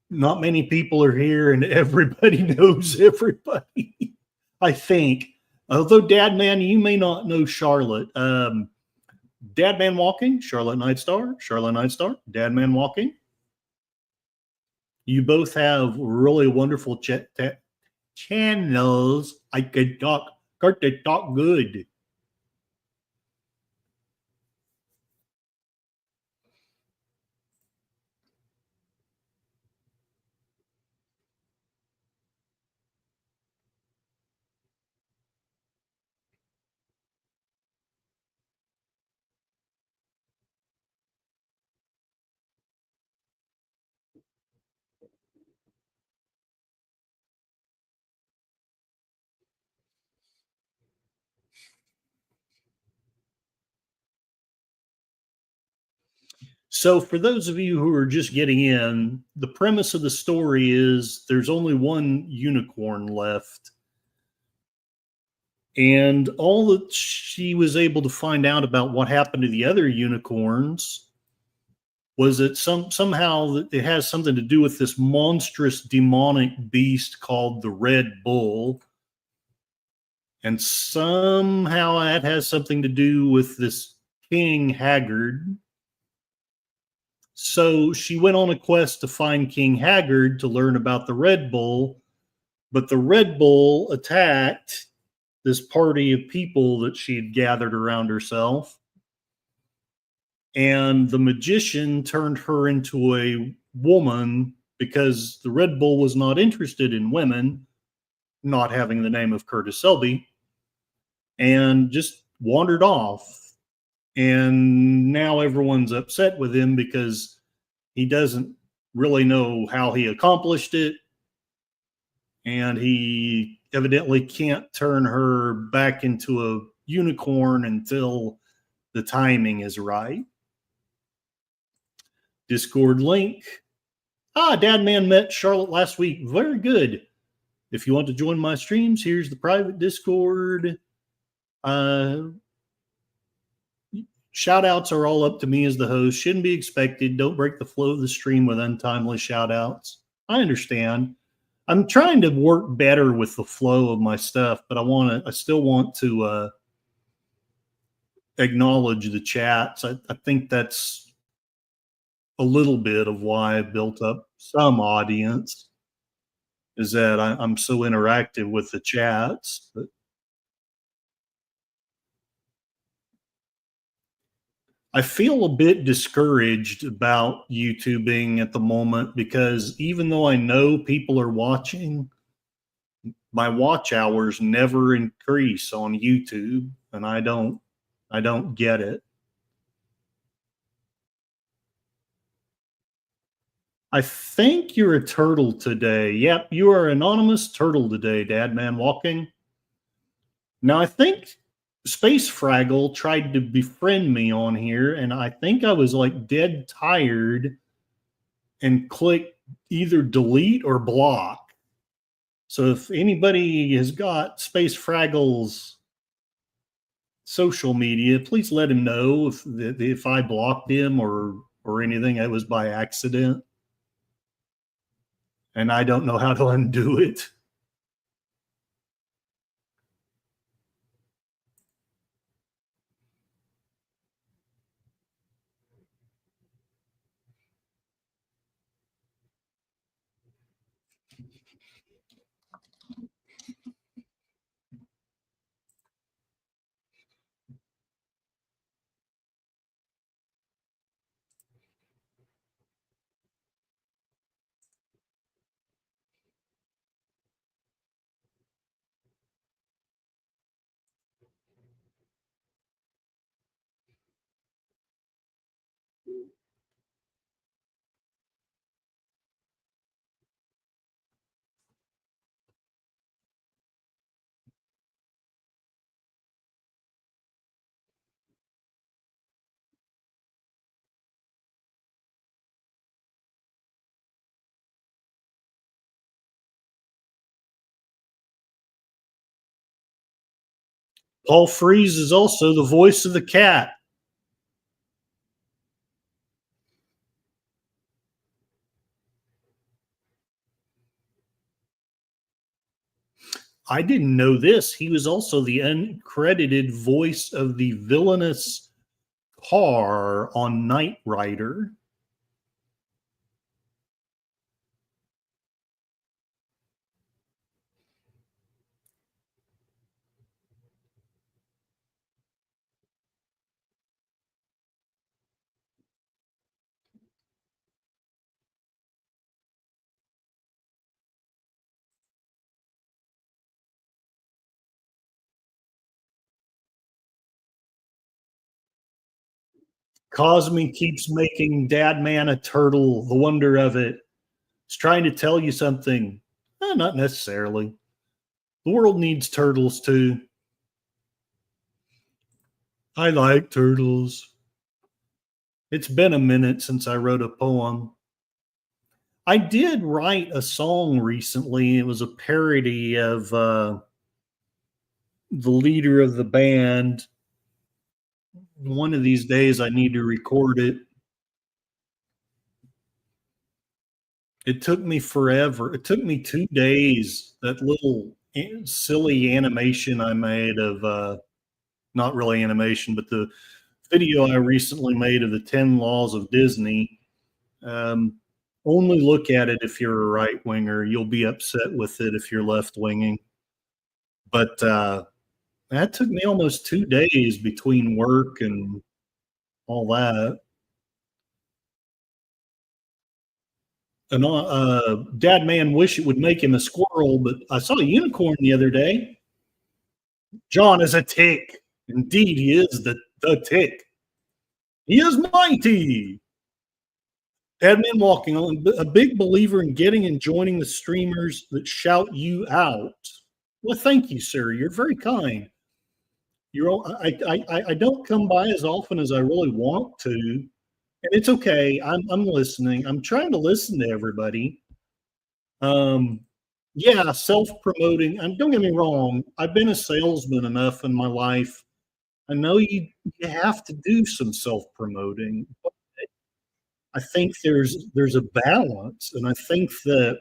not many people are here and everybody knows everybody. I think. Although Dad Man, you may not know Charlotte. Dad Man Walking, Charlotte Nightstar, Charlotte Nightstar, Dad Man Walking. You both have really wonderful channels. I could talk, start to talk good. So, for those of you who are just getting in, the premise of the story is there's only one unicorn left. And all that she was able to find out about what happened to the other unicorns was that somehow it has something to do with this monstrous demonic beast called the Red Bull. And somehow that has something to do with this King Haggard. So she went on a quest to find King Haggard to learn about the Red Bull, but the Red Bull attacked this party of people that she had gathered around herself. And the magician turned her into a woman because the Red Bull was not interested in women, not having the name of Curtis Selby, and just wandered off. And now everyone's upset with him because he doesn't really know how he accomplished it. And he evidently can't turn her back into a unicorn until the timing is right. Discord link. Dad Man met Charlotte last week. Very good. If you want to join my streams, here's the private Discord. Shout outs are all up to me as the host. Shouldn't be expected. Don't break the flow of the stream with untimely shout outs. I understand. I'm trying to work better with the flow of my stuff, but I still want to acknowledge the chats. I think that's a little bit of why I built up some audience, is that I'm so interactive with the chats. But I feel a bit discouraged about YouTubing at the moment because even though I know people are watching, my watch hours never increase on YouTube, and I don't get it. I think you're a turtle today. Yep, you are anonymous turtle today, Dad Man Walking. Now I think Space Fraggle tried to befriend me on here, and I think I was like dead tired and clicked either delete or block. So if anybody has got Space Fraggle's social media, please let him know if I blocked him or anything. It was by accident, and I don't know how to undo it. Paul Frees is also the voice of the cat. I didn't know this. He was also the uncredited voice of the villainous Car on Knight Rider. Cosme keeps making Dad Man a turtle. The wonder of it. It's trying to tell you something. Not necessarily. The world needs turtles too. I like turtles. It's been a minute since I wrote a poem. I did write a song recently. It was a parody of the leader of the band. One of these days, I need to record it. It took me forever. It took me 2 days. That little silly animation I made of, not really animation, but the video I recently made of the 10 laws of Disney. Um, Only look at it if you're a right winger. You'll be upset with it if you're left winging. But that took me almost 2 days between work and all that. And Dad Man wish it would make him a squirrel, but I saw a unicorn the other day. John is a tick. Indeed, he is the tick. He is mighty. Admin walking on a big believer in getting and joining the streamers that shout you out. Well, thank you, sir. You're very kind. I don't come by as often as I really want to, and it's okay. I'm listening. I'm trying to listen to everybody. Um, yeah, self promoting. And don't get me wrong. I've been a salesman enough in my life. I know you have to do some self promoting. I think there's a balance, and I think that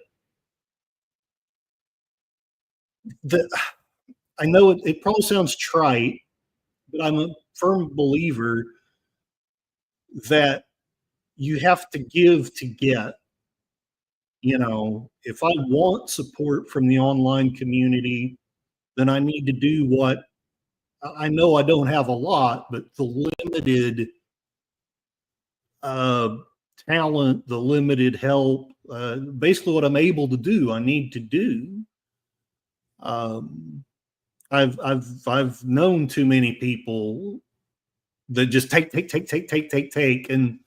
I know it probably sounds trite, but I'm a firm believer that you have to give to get. You know, if I want support from the online community, then I need to do what I know I don't have a lot, but the limited uh, talent, the limited help, basically what I'm able to do, I need to do. Um, I've known too many people that just take, and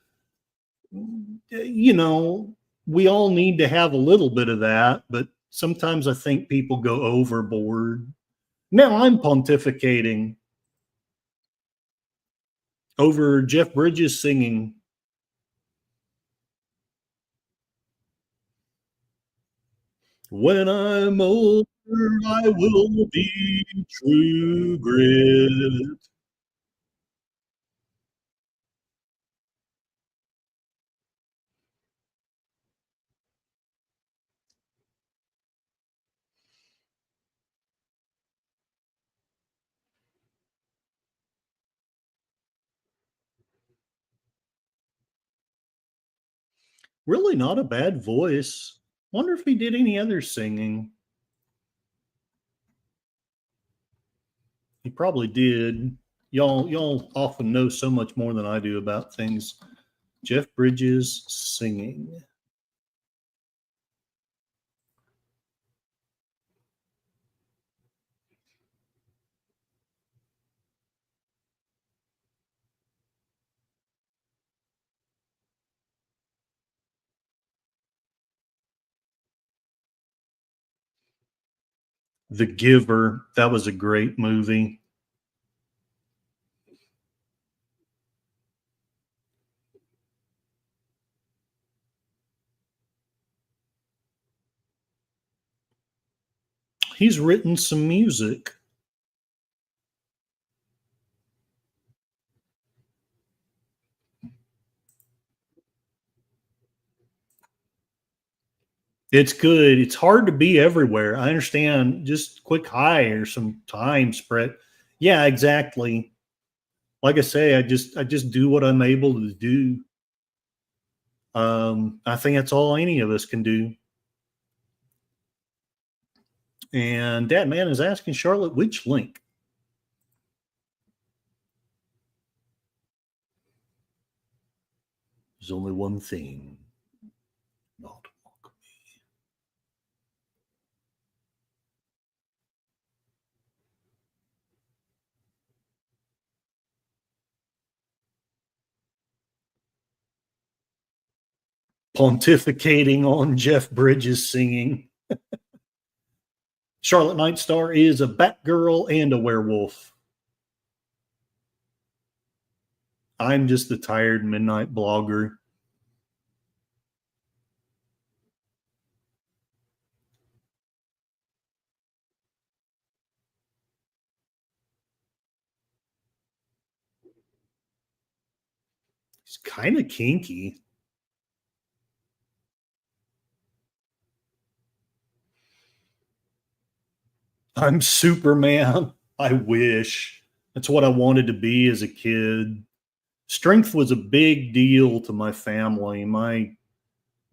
you know, we all need to have a little bit of that, but sometimes I think people go overboard. Now I'm pontificating over Jeff Bridges singing. When I'm older, I will be true grit. Really not a bad voice. Wonder if he did any other singing. He probably did. Y'all often know so much more than I do about things. Jeff Bridges singing. The Giver. That was a great movie. He's written some music. It's good. It's hard to be everywhere. I understand. Just quick hire some time spread. Yeah, exactly. Like I say, I just do what I'm able to do. I think that's all any of us can do. And that man is asking Charlotte which link. There's only one thing. Not pontificating on Jeff Bridges singing. Charlotte Nightstar is a Batgirl and a werewolf. I'm just a tired midnight blogger. He's kind of kinky. I'm Superman. I wish. That's what I wanted to be as a kid. Strength was a big deal to my family. My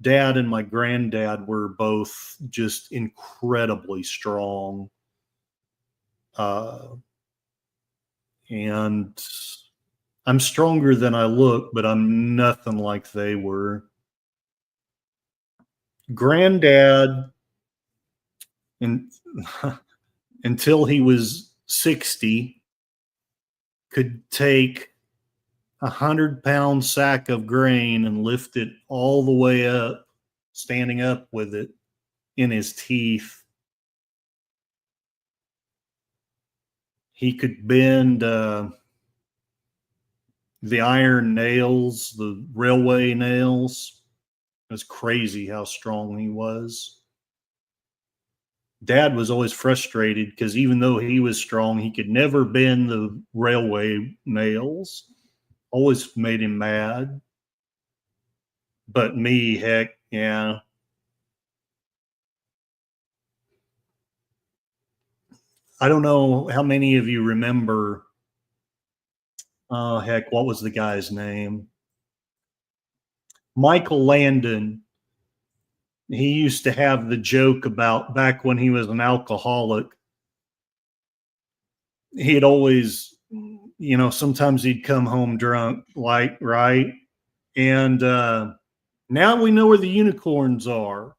dad and my granddad were both just incredibly strong. Uh, and I'm stronger than I look, but I'm nothing like they were. Granddad, and until he was 60, could take 100-pound sack of grain and lift it all the way up, standing up with it in his teeth. He could bend the iron nails, the railway nails. It was crazy how strong he was. Dad was always frustrated because even though he was strong, he could never bend the railway nails. Always made him mad. But me, heck, yeah. I don't know how many of you remember. Oh, heck, what was the guy's name? Michael Landon. He used to have the joke about back when he was an alcoholic. He'd always, sometimes he'd come home drunk, like, right? And now we know where the unicorns are.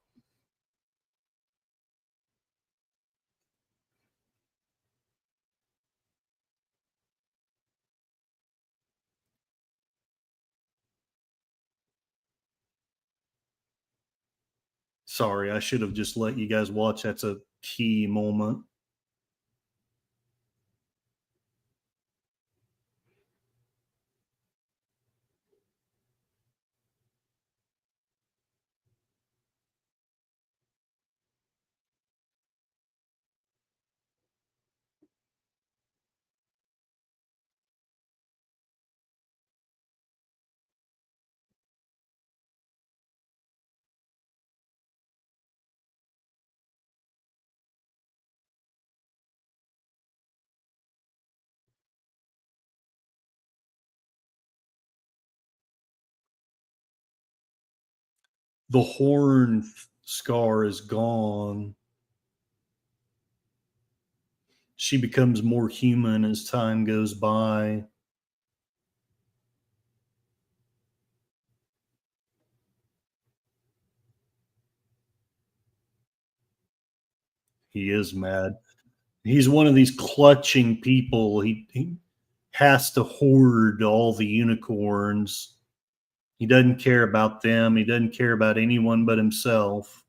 Sorry, I should have just let you guys watch. That's a key moment. The horn scar is gone. She becomes more human as time goes by. He is mad. He's one of these clutching people. He has to hoard all the unicorns. He doesn't care about them. He doesn't care about anyone but himself.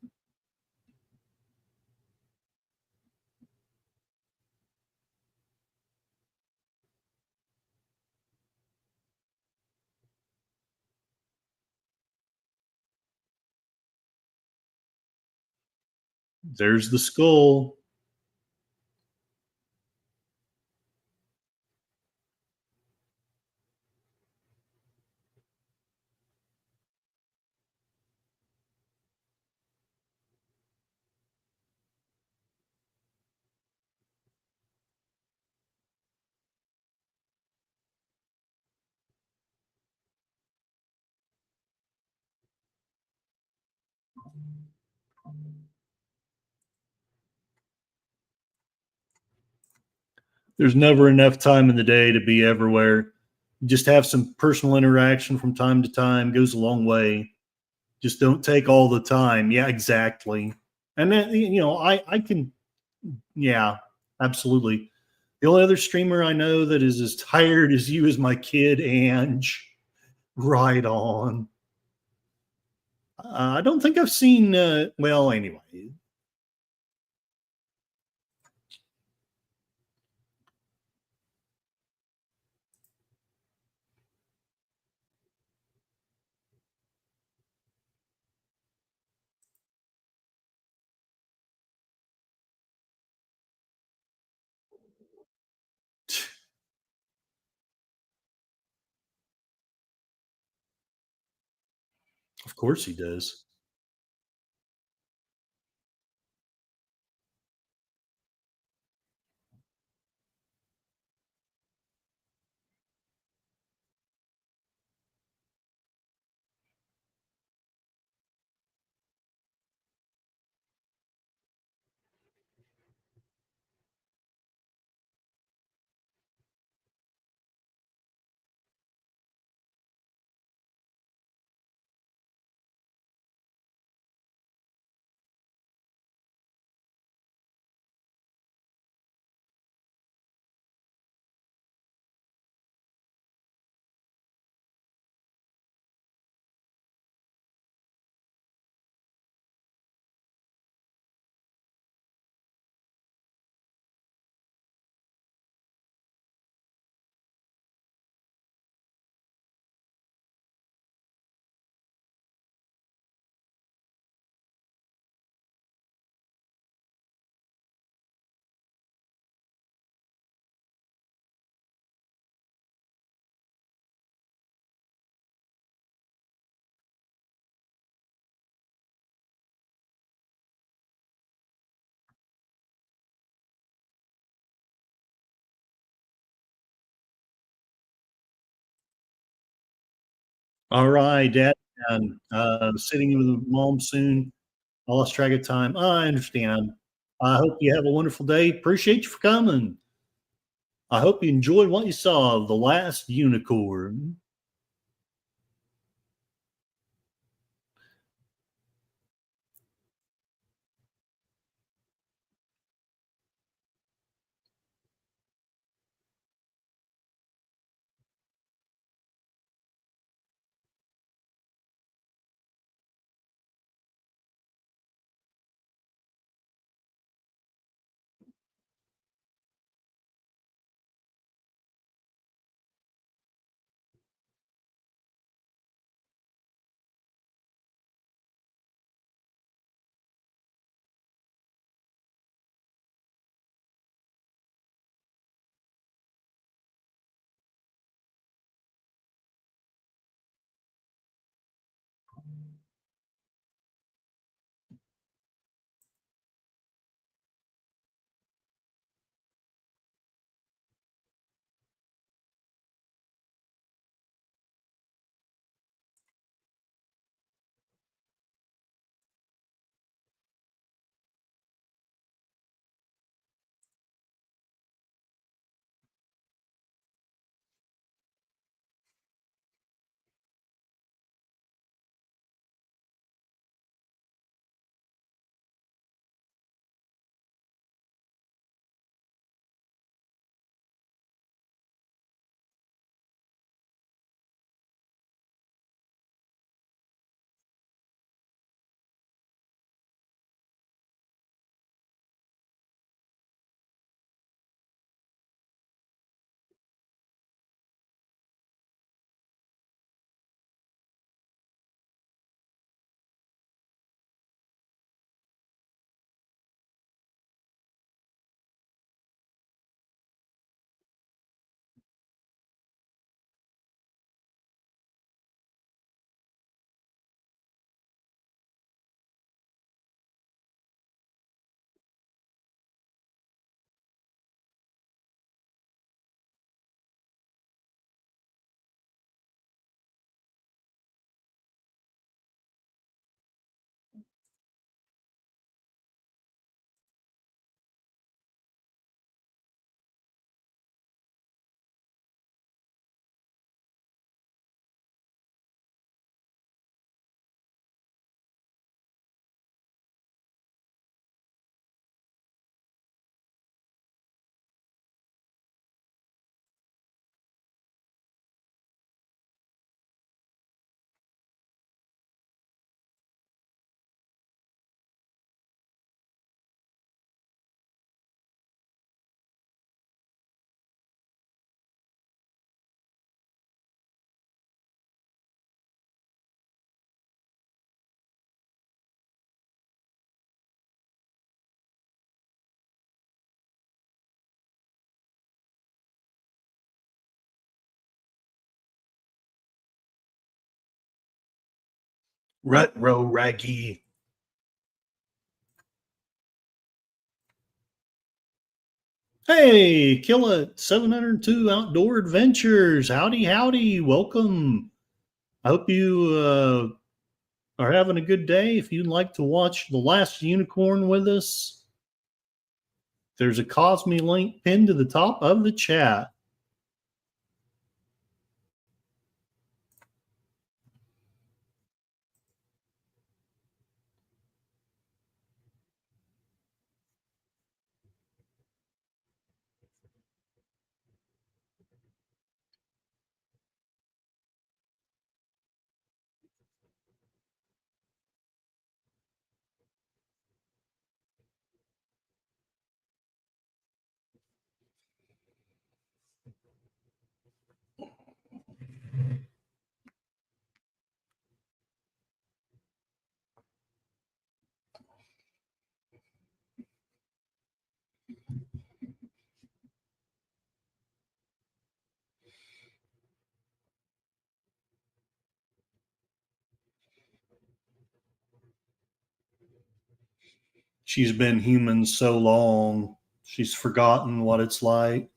There's the skull. There's never enough time in the day to be everywhere. Just have some personal interaction from time to time goes a long way. Just don't take all the time. Yeah, exactly. And then, I can, yeah, absolutely. The only other streamer I know that is as tired as you is my kid, Ange. Right on. I don't think I've seen, well, anyway. Of course he does. All right, Dad. And sitting with mom soon. I lost track of time. I understand. I hope you have a wonderful day. Appreciate you for coming. I hope you enjoyed what you saw of the last unicorn. Retro Raggy. Hey, Kill It 702 Outdoor Adventures. Howdy, howdy. Welcome. I hope you are having a good day. If you'd like to watch The Last Unicorn with us, there's a Cosme link pinned to the top of the chat. She's been human so long, she's forgotten what it's like.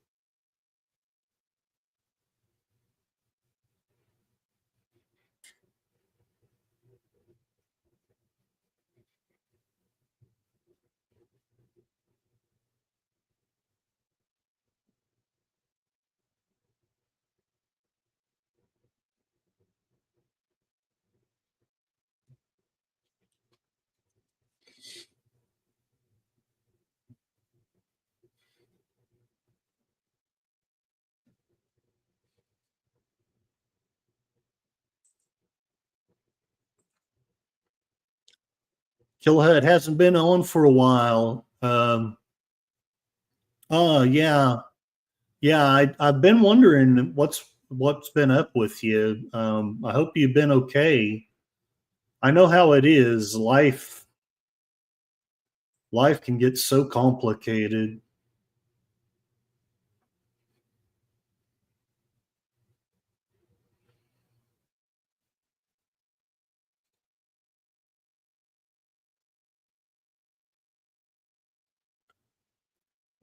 Killhead hasn't been on for a while. Yeah, yeah. I've been wondering what's been up with you. I hope you've been okay. I know how it is. Life can get so complicated.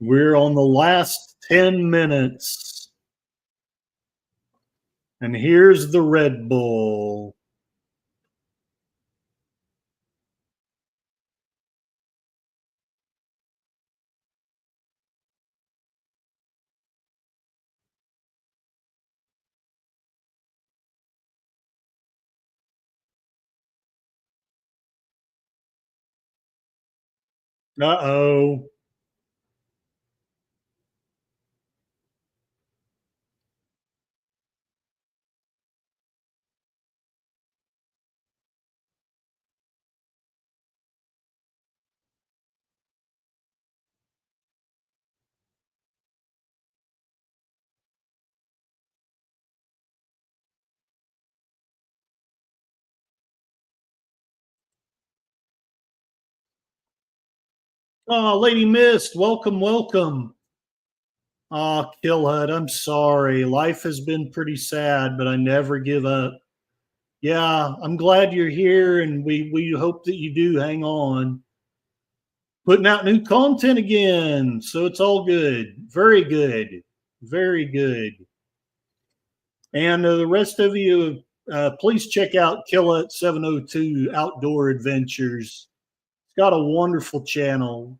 We're on the last 10 minutes, and here's the Red Bull. Uh-oh. Oh, Lady Mist, welcome, welcome. Oh, Killhead, I'm sorry. Life has been pretty sad, but I never give up. Yeah, I'm glad you're here, and we hope that you do hang on. Putting out new content again, so it's all good. Very good. Very good. And the rest of you, please check out Kill It 702 Outdoor Adventures. It's got a wonderful channel.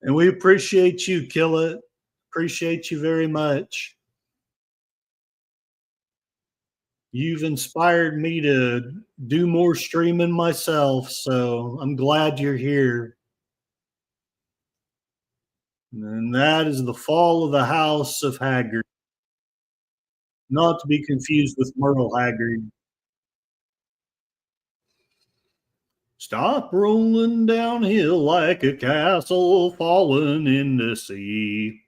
And we appreciate you, Kill It. Appreciate you very much. You've inspired me to do more streaming myself, so I'm glad you're here. And that is the fall of the House of Haggard, not to be confused with Merle Haggard. Stop rolling downhill like a castle falling in the sea.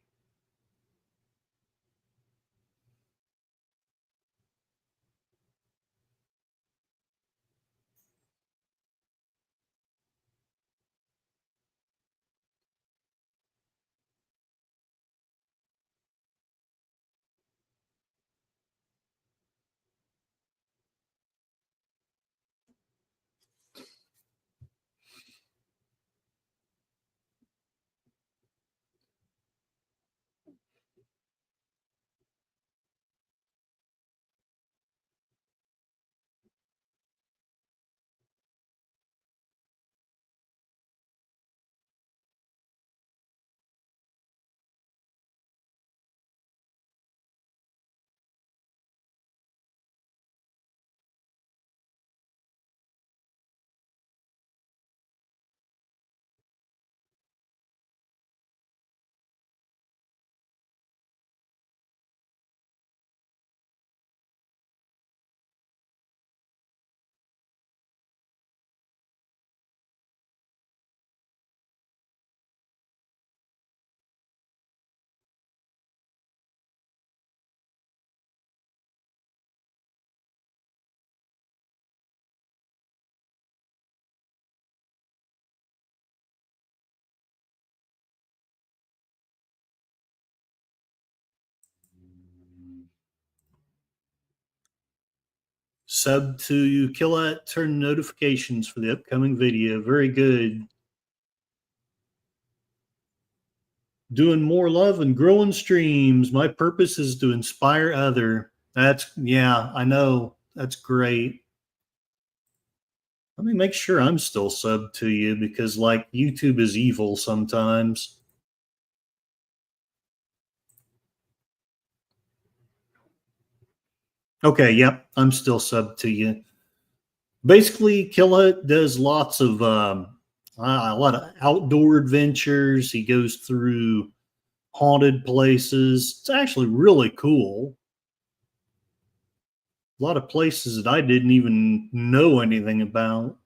Sub to Kill It, turn notifications for the upcoming video. Very good. Doing more love and growing streams. My purpose is to inspire other. Yeah, I know. That's great. Let me make sure I'm still sub to you because like YouTube is evil sometimes. Okay, yep, I'm still sub to you. Basically, Kill It does lots of a lot of outdoor adventures. He goes through haunted places. It's actually really cool. A lot of places that I didn't even know anything about.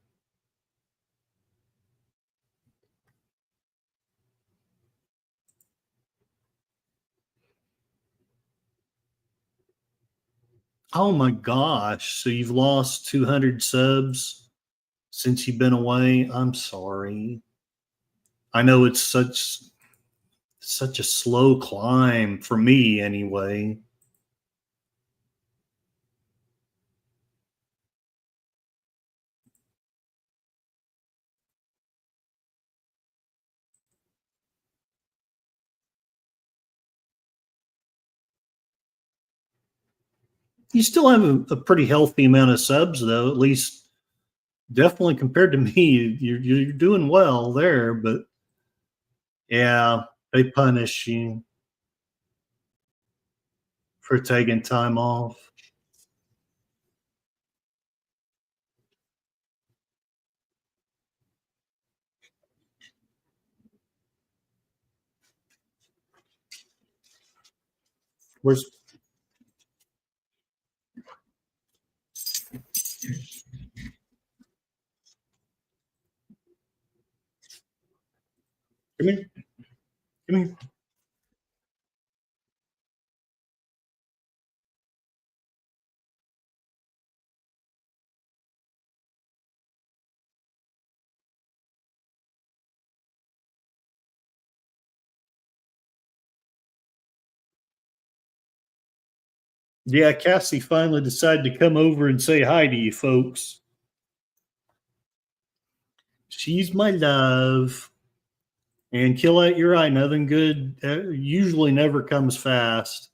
Oh my gosh. So you've lost 200 subs since you've been away? I'm sorry. I know it's such a slow climb for me anyway. You still have a pretty healthy amount of subs though, at least definitely compared to me. You're doing well there, but yeah, they punish you for taking time off. Where's come here, come here. Yeah, Cassie finally decided to come over and say hi to you folks. She's my love. And Kill It, you're right. Nothing good usually never comes fast.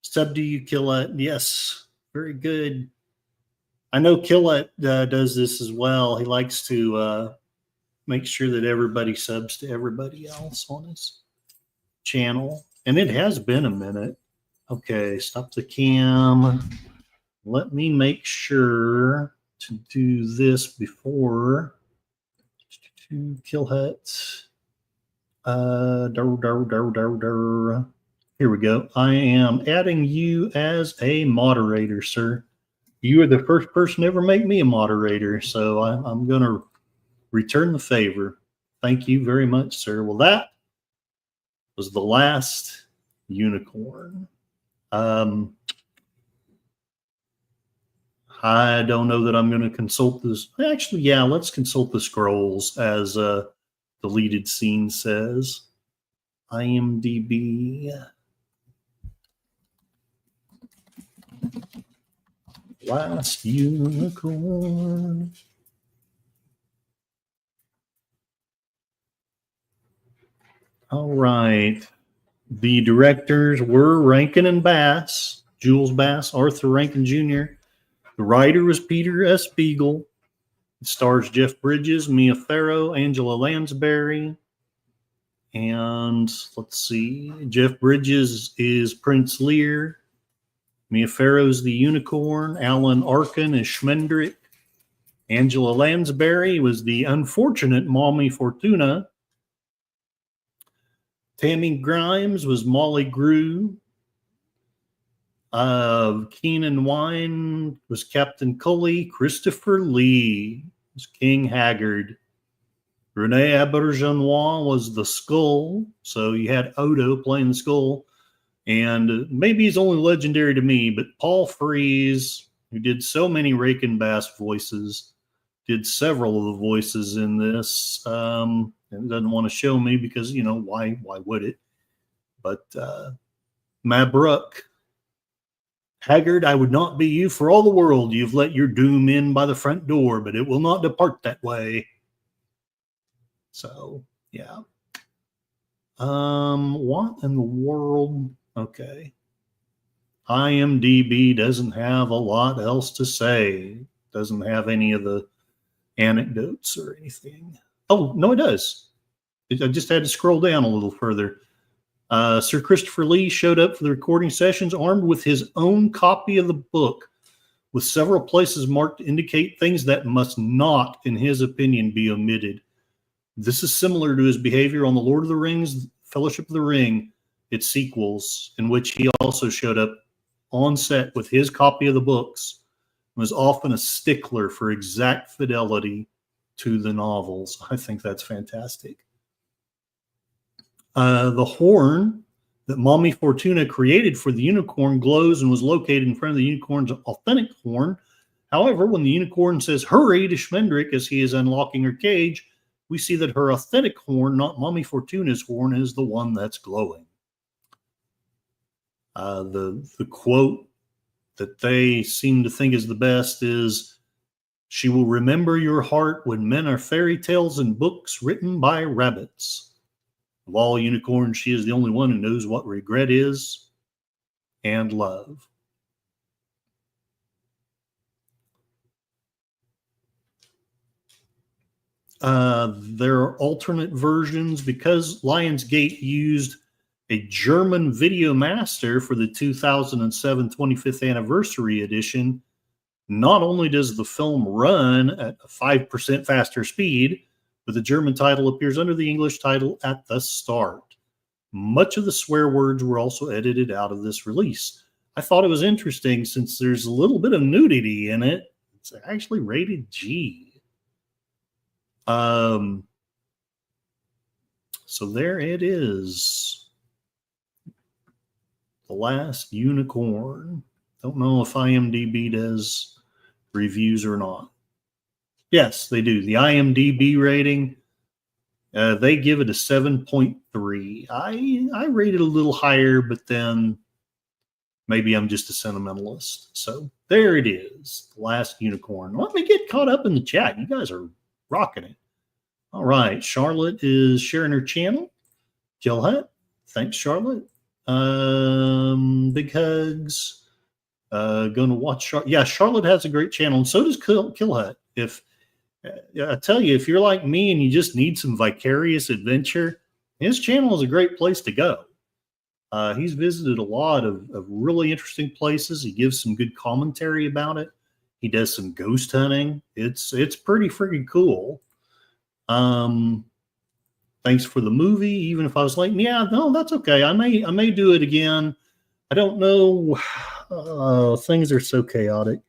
Sub to you, Kill It. Yes, very good. I know Kill It does this as well. He likes to make sure that everybody subs to everybody else on his channel. And it has been a minute. Okay, stop the cam. Let me make sure to do this before to Kill Hut. Here we go. I am adding you as a moderator, sir. You are the first person to ever make me a moderator, so I'm going to return the favor. Thank you very much, sir. Well, that was the last unicorn. I don't know that I'm going to consult this. Actually, yeah, let's consult the scrolls, as deleted scene says. IMDb. Last unicorn. All right. The directors were Rankin and Bass, Jules Bass, Arthur Rankin Jr. The writer was Peter S. Beagle. It stars Jeff Bridges, Mia Farrow, Angela Lansbury. And let's see, Jeff Bridges is Prince Lear. Mia Farrow's the unicorn. Alan Arkin is Schmendrick. Angela Lansbury was the unfortunate Mommy Fortuna. Tammy Grimes was Molly Grew. Keenan Wine was Captain Cully. Christopher Lee was King Haggard. Rene Auberjonois was the Skull. So you had Odo playing the Skull. And maybe he's only legendary to me, but Paul Frees, who did so many Rankin Bass voices, did several of the voices in this. And doesn't want to show me because, you know, why would it? But Mabrook, Haggard, I would not be you for all the world. You've let your doom in by the front door, but it will not depart that way. So, yeah. What in the world? Okay. IMDb doesn't have a lot else to say. Doesn't have any of the anecdotes or anything. Oh, no, it does. I just had to scroll down a little further. Sir Christopher Lee showed up for the recording sessions armed with his own copy of the book, with several places marked to indicate things that must not, in his opinion, be omitted. This is similar to his behavior on The Lord of the Rings, Fellowship of the Ring, its sequels, in which he also showed up on set with his copy of the books, and was often a stickler for exact fidelity to the novels. I think that's fantastic. The horn that Mommy Fortuna created for the unicorn glows and was located in front of the unicorn's authentic horn. However, when the unicorn says hurry to Schmendrick as he is unlocking her cage, we see that her authentic horn, not Mommy Fortuna's horn, is the one that's glowing. The quote that they seem to think is the best is, "She will remember your heart when men are fairy tales and books written by rabbits. Of all unicorns, she is the only one who knows what regret is and love." There are alternate versions because Lionsgate used a German video master for the 2007 25th anniversary edition. Not only does the film run at a 5% faster speed, but the German title appears under the English title at the start. Much of the swear words were also edited out of this release. I thought it was interesting since there's a little bit of nudity in it. It's actually rated G. So there it is. The Last Unicorn. Don't know if IMDb does reviews or not. Yes, they do. The IMDb rating, they give it a 7.3. I rate it a little higher, but then maybe I'm just a sentimentalist. So there it is. The Last Unicorn. Let me get caught up in the chat. You guys are rocking it. All right. Charlotte is sharing her channel. Jill Hutt. Thanks, Charlotte. Big hugs. Going to watch. Yeah, Charlotte has a great channel, and so does Kill Hut. If I tell you, if you're like me and you just need some vicarious adventure, his channel is a great place to go. He's visited a lot of really interesting places. He gives some good commentary about it. He does some ghost hunting. It's pretty freaking cool. Thanks for the movie. Even if I was late, yeah, no, that's okay. I may do it again. I don't know. Things are so chaotic.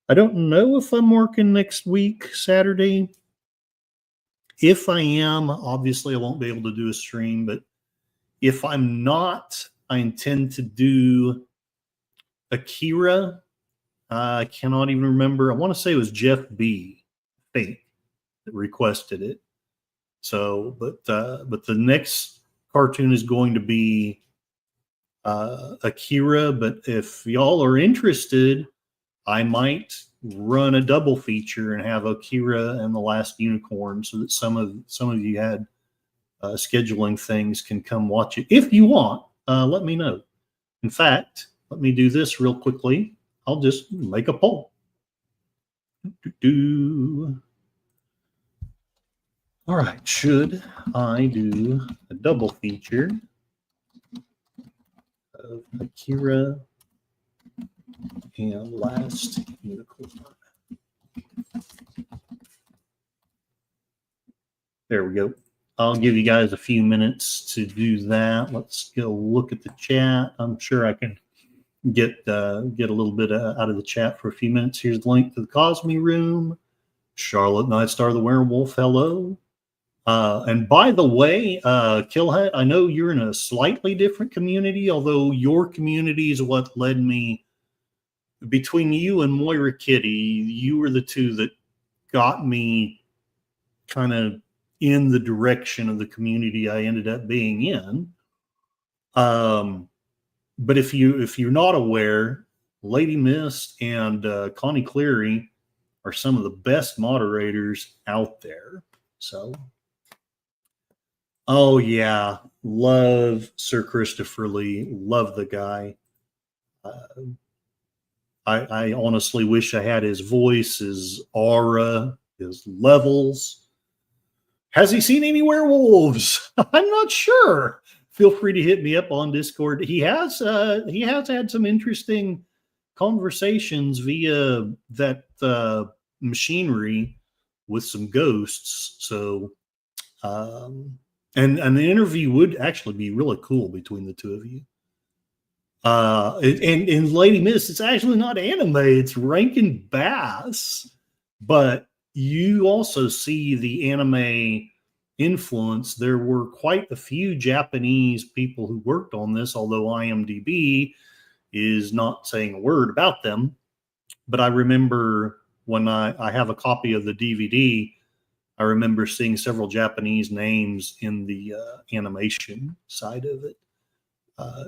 I don't know if I'm working next week, Saturday. If I am, obviously I won't be able to do a stream, but if I'm not, I intend to do Akira. I cannot even remember. I want to say it was Jeff B. Fate that requested it. So, but the next cartoon is going to be Akira. But if y'all are interested, I might run a double feature and have Akira and the Last Unicorn, so that some of you had scheduling things can come watch it. If you want, let me know. In fact, let me do this real quickly. I'll just make a poll. All right, should I do a double feature of Akira and Last Unicorn? There we go. I'll give you guys a few minutes to do that. Let's go look at the chat. I'm sure I can get a little bit out of the chat for a few minutes. Here's the link to the Cosme Room. Charlotte Nightstar the Werewolf, hello. And by the way, Killhat, I know you're in a slightly different community, although your community is what led me. Between you and Moira Kitty, you were the two that got me kind of in the direction of the community I ended up being in. But if you're not aware, Lady Mist and Connie Cleary are some of the best moderators out there. So, oh yeah, love Sir Christopher Lee, love the guy. I honestly wish I had his voice, his aura, his levels. Has he seen any werewolves? I'm not sure. Feel free to hit me up on Discord. He has had some interesting conversations via that machinery with some ghosts. So, and the interview would actually be really cool between the two of you. And Lady Miss, it's actually not anime, it's Rankin Bass, but you also see the anime influence. There were quite a few Japanese people who worked on this, although IMDb is not saying a word about them. But I remember when I have a copy of the DVD, I remember seeing several Japanese names in the animation side of it.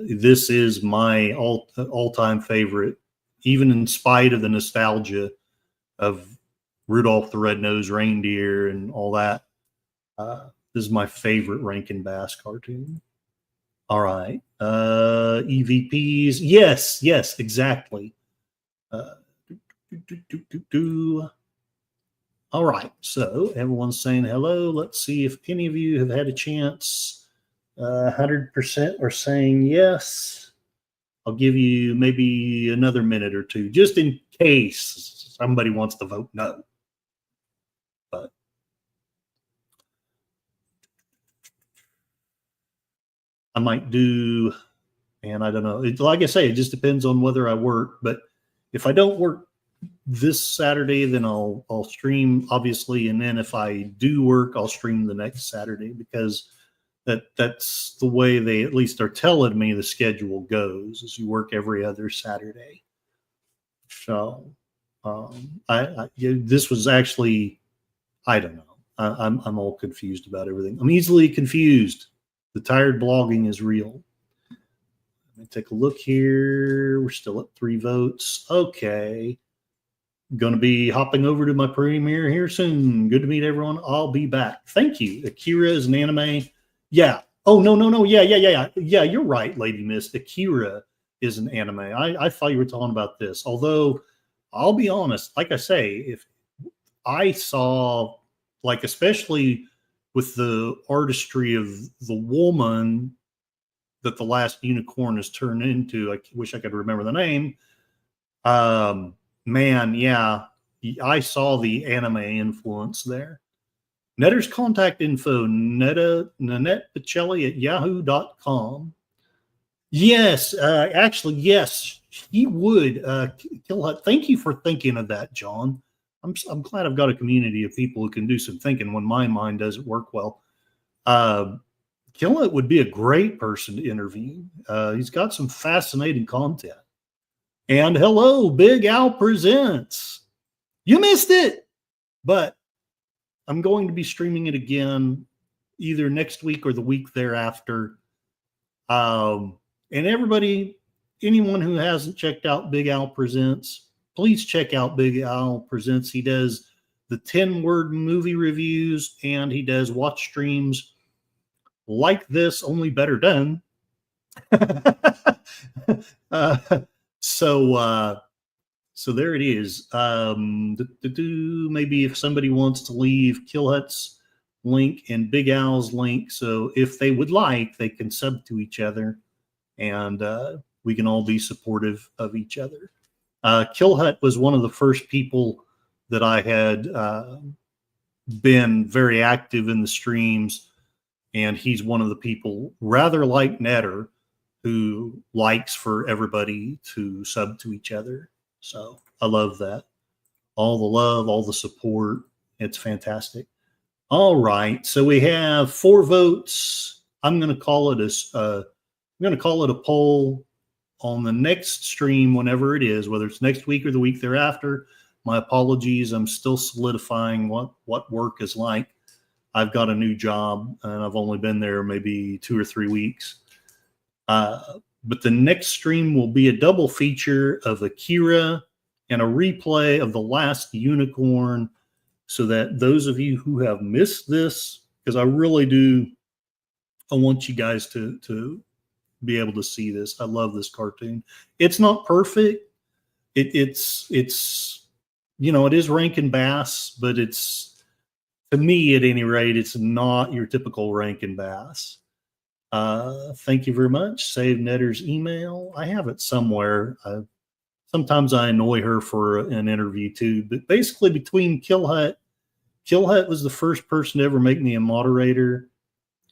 This is my all-time favorite, even in spite of the nostalgia of Rudolph the Red-Nosed Reindeer and all that. This is my favorite Rankin Bass cartoon. All right. EVPs. Yes, exactly. All right. So everyone's saying hello. Let's see if any of you have had a chance. 100% are saying yes. I'll give you maybe another minute or two, just in case somebody wants to vote no. But I might do, and I don't know. Like I say, it just depends on whether I work. But if I don't work this Saturday, then I'll stream, obviously. And then if I do work, I'll stream the next Saturday, because that's the way they at least are telling me the schedule goes, is you work every other Saturday. So this was actually, I don't know. I'm all confused about everything. I'm easily confused. The tired blogging is real. Let me take a look here. We're still at 3 votes. Okay. Going to be hopping over to my premiere here soon. Good to meet everyone. I'll be back. Thank you. Akira is an anime. Yeah. Oh, no. Yeah. You're right, Lady Miss. Akira is an anime. I thought you were talking about this. Although, I'll be honest, like I say, if I saw, like, especially with the artistry of the woman that the last unicorn has turned into. I wish I could remember the name. Man, yeah, I saw the anime influence there. Netter's contact info, Nanette Pacelli at yahoo.com. Yes, actually, yes, he would. Thank you for thinking of that, John. I'm glad I've got a community of people who can do some thinking when my mind doesn't work well. Killhut would be a great person to interview. He's got some fascinating content. And hello, Big Al Presents. You missed it, but I'm going to be streaming it again either next week or the week thereafter. And everybody, anyone who hasn't checked out Big Al Presents, please check out Big Al Presents. He does the 10-word movie reviews, and he does watch streams like this, only better done. So there it is. Maybe if somebody wants to leave Killhut's link and Big Al's link, so if they would like, they can sub to each other, and we can all be supportive of each other. Killhut was one of the first people that I had been very active in the streams, and he's one of the people, rather like Netter, who likes for everybody to sub to each other. So I love that. All the love, all the support. It's fantastic. All right. So we have 4 votes. I'm going to call it a poll on the next stream, whenever it is, whether it's next week or the week thereafter. My apologies. I'm still solidifying what work is like. I've got a new job, and I've only been there maybe 2 or 3 weeks. But the next stream will be a double feature of Akira and a replay of The Last Unicorn, so that those of you who have missed this, because I really do, I want you guys to be able to see this. I love this cartoon. It's not perfect. It's it is Rankin Bass, but it's, to me at any rate, it's not your typical Rankin Bass. Thank you very much. Save Netter's email. I have it somewhere. Sometimes I annoy her for an interview too, but basically between Killhut was the first person to ever make me a moderator,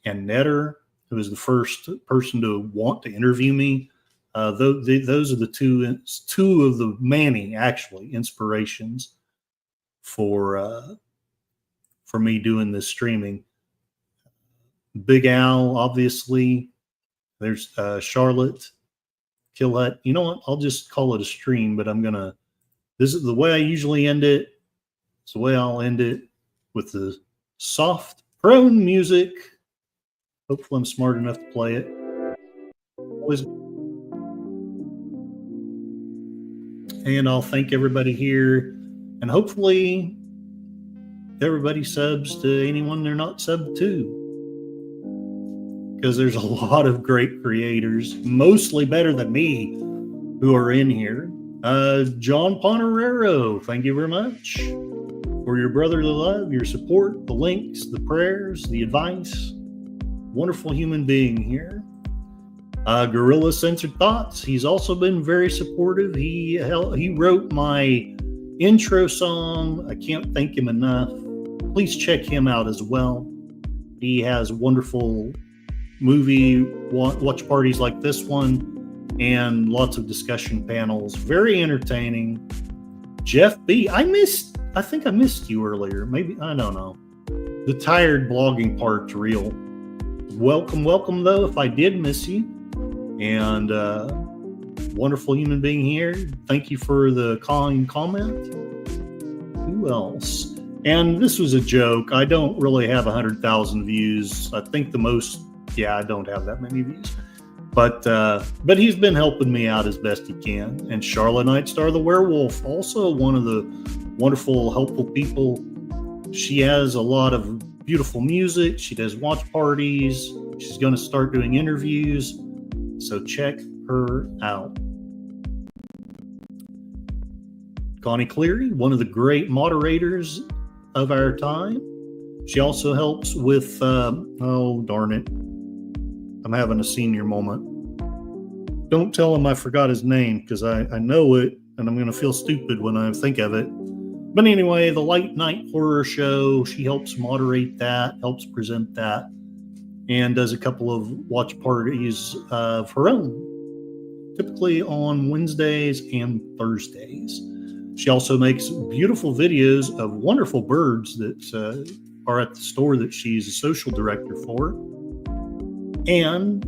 and Netter, who was the first person to want to interview me. Those are the two of the many, actually, inspirations for me doing this streaming. Big Al, obviously. There's Charlotte, Killhut. You know what? I'll just call it a stream, but this is the way I usually end it. It's the way I'll end it, with the soft prone music. Hopefully I'm smart enough to play it. And I'll thank everybody here. And hopefully everybody subs to anyone they're not subbed to, because there's a lot of great creators, mostly better than me, who are in here. John Ponerero, thank you very much for your brotherly love, your support, the links, the prayers, the advice. Wonderful human being here. Gorilla Censored Thoughts, he's also been very supportive. He wrote my intro song. I can't thank him enough. Please check him out as well. He has wonderful movie watch parties like this one, and lots of discussion panels. Very entertaining. Jeff B, I think I missed you earlier. Maybe, I don't know. The tired blogging part's real. Welcome though, if I did miss you. And wonderful human being here. Thank you for the kind comment. Who else? And this was a joke. I don't really have 100,000 views. I think the most, I don't have that many views. But he's been helping me out as best he can. And Charlotte Nightstar the Werewolf, also one of the wonderful, helpful people. She has a lot of beautiful music. She does watch parties. She's going to start doing interviews. So check her out. Connie Cleary, one of the great moderators of our time. She also helps with, oh, darn it. I'm having a senior moment. Don't tell him I forgot his name, because I know it, and I'm going to feel stupid when I think of it. But anyway, the Late Night Horror Show, she helps moderate that, helps present that, and does a couple of watch parties of her own, typically on Wednesdays and Thursdays. She also makes beautiful videos of wonderful birds that are at the store that she's a social director for. And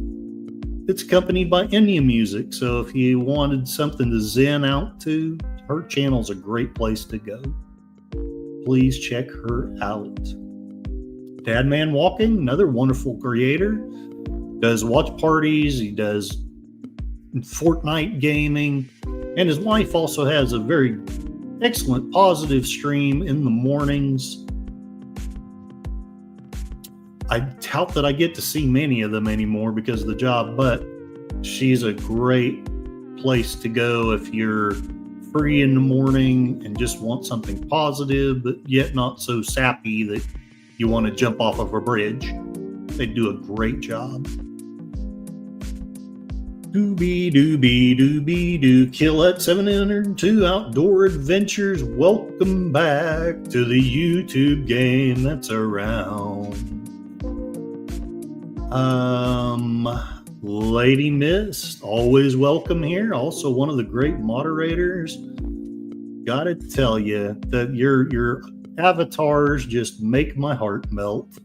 it's accompanied by Enya music. So if you wanted something to zen out to, her channel's a great place to go. Please check her out. Dadman Walking, another wonderful creator. Does watch parties. He does Fortnite gaming. And his wife also has a very excellent positive stream in the mornings. I doubt that I get to see many of them anymore because of the job, but she's a great place to go if you're free in the morning and just want something positive, but yet not so sappy that you want to jump off of a bridge. They do a great job. Doobie doobie doobie doo, Kill at 702 Outdoor Adventures. Welcome back to the YouTube game that's around. Lady Mist, always welcome here. Also one of the great moderators. Gotta tell you that your avatars just make my heart melt.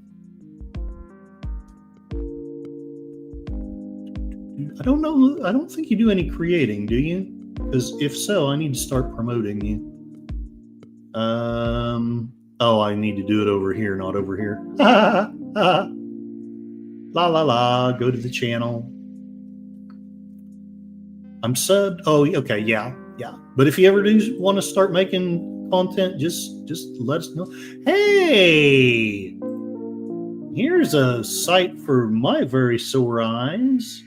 I don't know. I don't think you do any creating, do you? Because if so, I need to start promoting you. Oh, I need to do it over here, not over here. La la la. Go to the channel. I'm subbed. Oh, okay. Yeah. But if you ever do want to start making content, just let us know. Hey, here's a sight for my very sore eyes.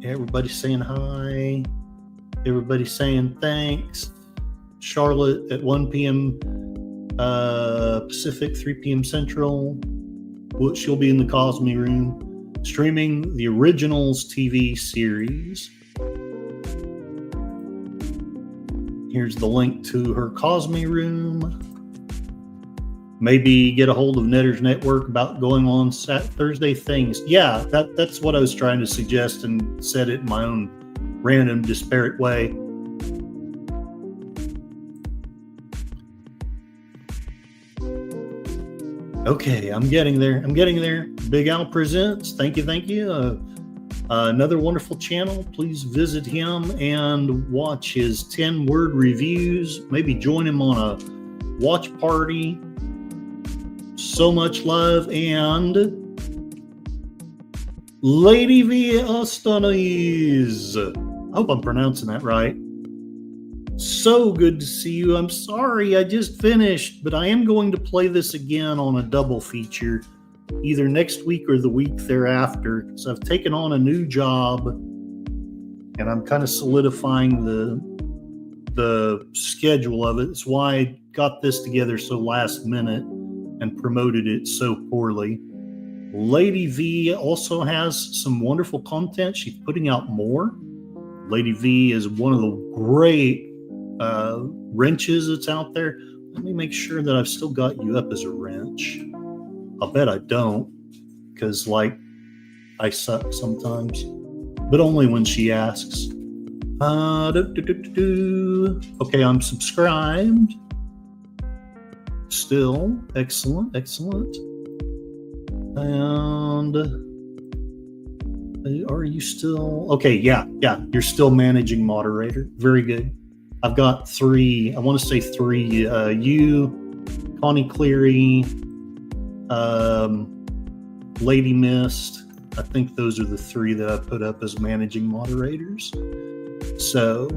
Everybody saying hi. Everybody saying thanks. Charlotte at 1 p.m. Pacific, 3 p.m. Central. She'll be in the Cosme Room, streaming the Originals TV series. Here's the link to her Cosme Room. Maybe get a hold of Netters Network about going on Thursday things. Yeah, that's what I was trying to suggest and said it in my own random, disparate way. Okay, I'm getting there. Big Al Presents. Thank you. Another wonderful channel. Please visit him and watch his 10-word reviews. Maybe join him on a watch party. So much love. And Lady V. Astanis. I hope I'm pronouncing that right. So good to see you. I'm sorry I just finished, but I am going to play this again on a double feature, either next week or the week thereafter, because I've taken on a new job and I'm kind of solidifying the schedule of it. It's why I got this together so last minute and promoted it so poorly. Lady V also has some wonderful content. She's putting out more. Lady V is one of the great wrenches that's out there. Let me make sure that I've still got you up as a wrench. I'll bet I don't, because I suck sometimes, but only when she asks. Okay, I'm subscribed. Still, excellent. And are you still okay? Yeah, you're still managing moderator. Very good. I've got three. I want to say three. You, Connie Cleary, Lady Mist. I think those are the three that I put up as managing moderators. So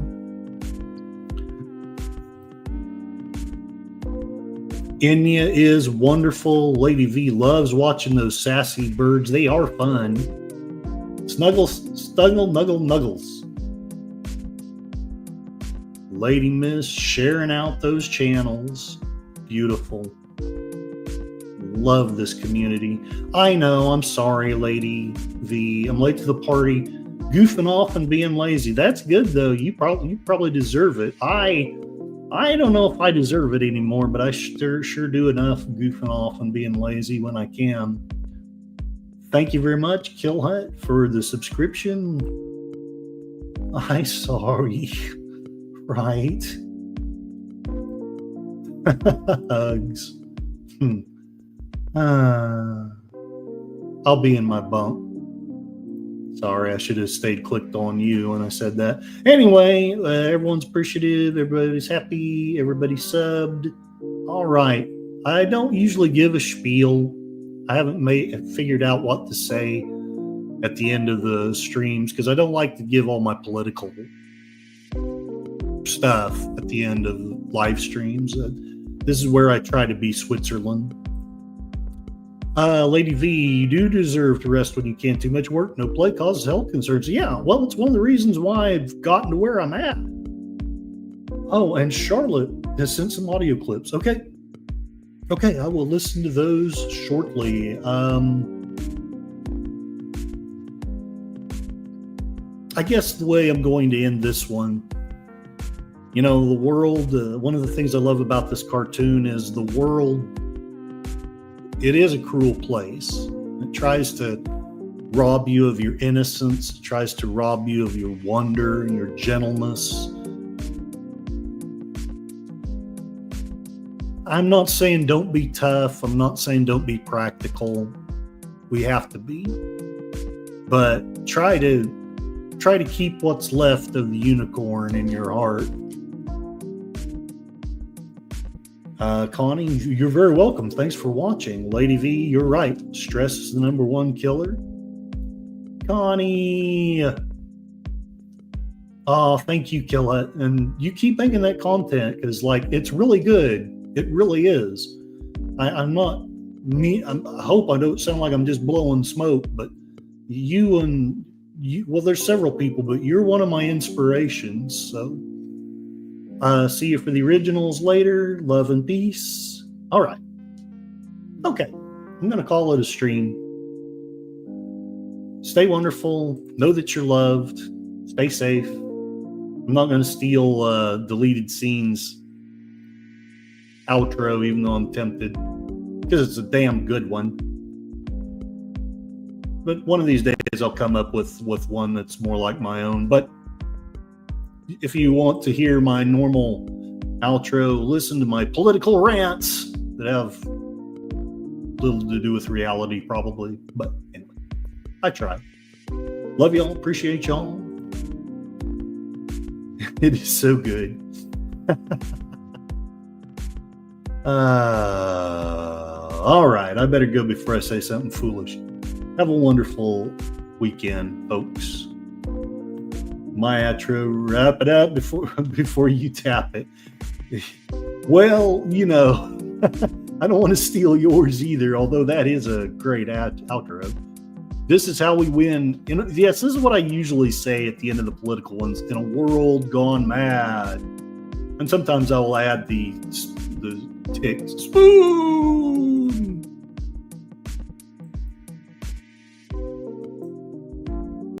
Enya is wonderful. Lady V loves watching those sassy birds. They are fun. Snuggles. Lady Miss sharing out those channels. Beautiful. Love this community. I know, I'm sorry, Lady V. I'm late to the party, goofing off and being lazy. That's good though. You probably deserve it. I don't know if I deserve it anymore, but I sure do enough goofing off and being lazy when I can. Thank you very much, Kill Hut, for the subscription. I'm sorry. Right. Hugs. I'll be in my bunk. Sorry, I should have stayed clicked on you when I said that. Anyway, everyone's appreciative. Everybody's happy. Everybody's subbed. All right. I don't usually give a spiel. I haven't figured out what to say at the end of the streams because I don't like to give all my political stuff at the end of live streams. This is where I try to be Switzerland. Lady V, you do deserve to rest when you can. Too much work, no play causes health concerns. Yeah, well, it's one of the reasons why I've gotten to where I'm at. Oh, and Charlotte has sent some audio clips. Okay, I will listen to those shortly. I guess the way I'm going to end this one, you know, the world, one of the things I love about this cartoon is the world. It is a cruel place. It tries to rob you of your innocence. It tries to rob you of your wonder and your gentleness. I'm not saying don't be tough. I'm not saying don't be practical. We have to be. But try to keep what's left of the unicorn in your heart. Connie, you're very welcome. Thanks for watching. Lady V, you're right. Stress is the number one killer. Connie. Oh, thank you, Killette. And you keep making that content because, like, it's really good. It really is. I hope I don't sound like I'm just blowing smoke, but you, well, there's several people, but you're one of my inspirations. So, see you for the originals later. Love and peace. All right. Okay. I'm going to call it a stream. Stay wonderful. Know that you're loved. Stay safe. I'm not going to steal deleted scenes outro, even though I'm tempted, because it's a damn good one. But one of these days I'll come up with one that's more like my own. But if you want to hear my normal outro, listen to my political rants that have little to do with reality, probably. But anyway, I try. Love y'all. Appreciate y'all. It is so good. All right. I better go before I say something foolish. Have a wonderful weekend, folks. My outro, wrap it up before you tap it. Well, you know, I don't want to steal yours either, although that is a great outro. This is how we win. Yes, this is what I usually say at the end of the political ones. In a world gone mad. And sometimes I will add the text. Spoo!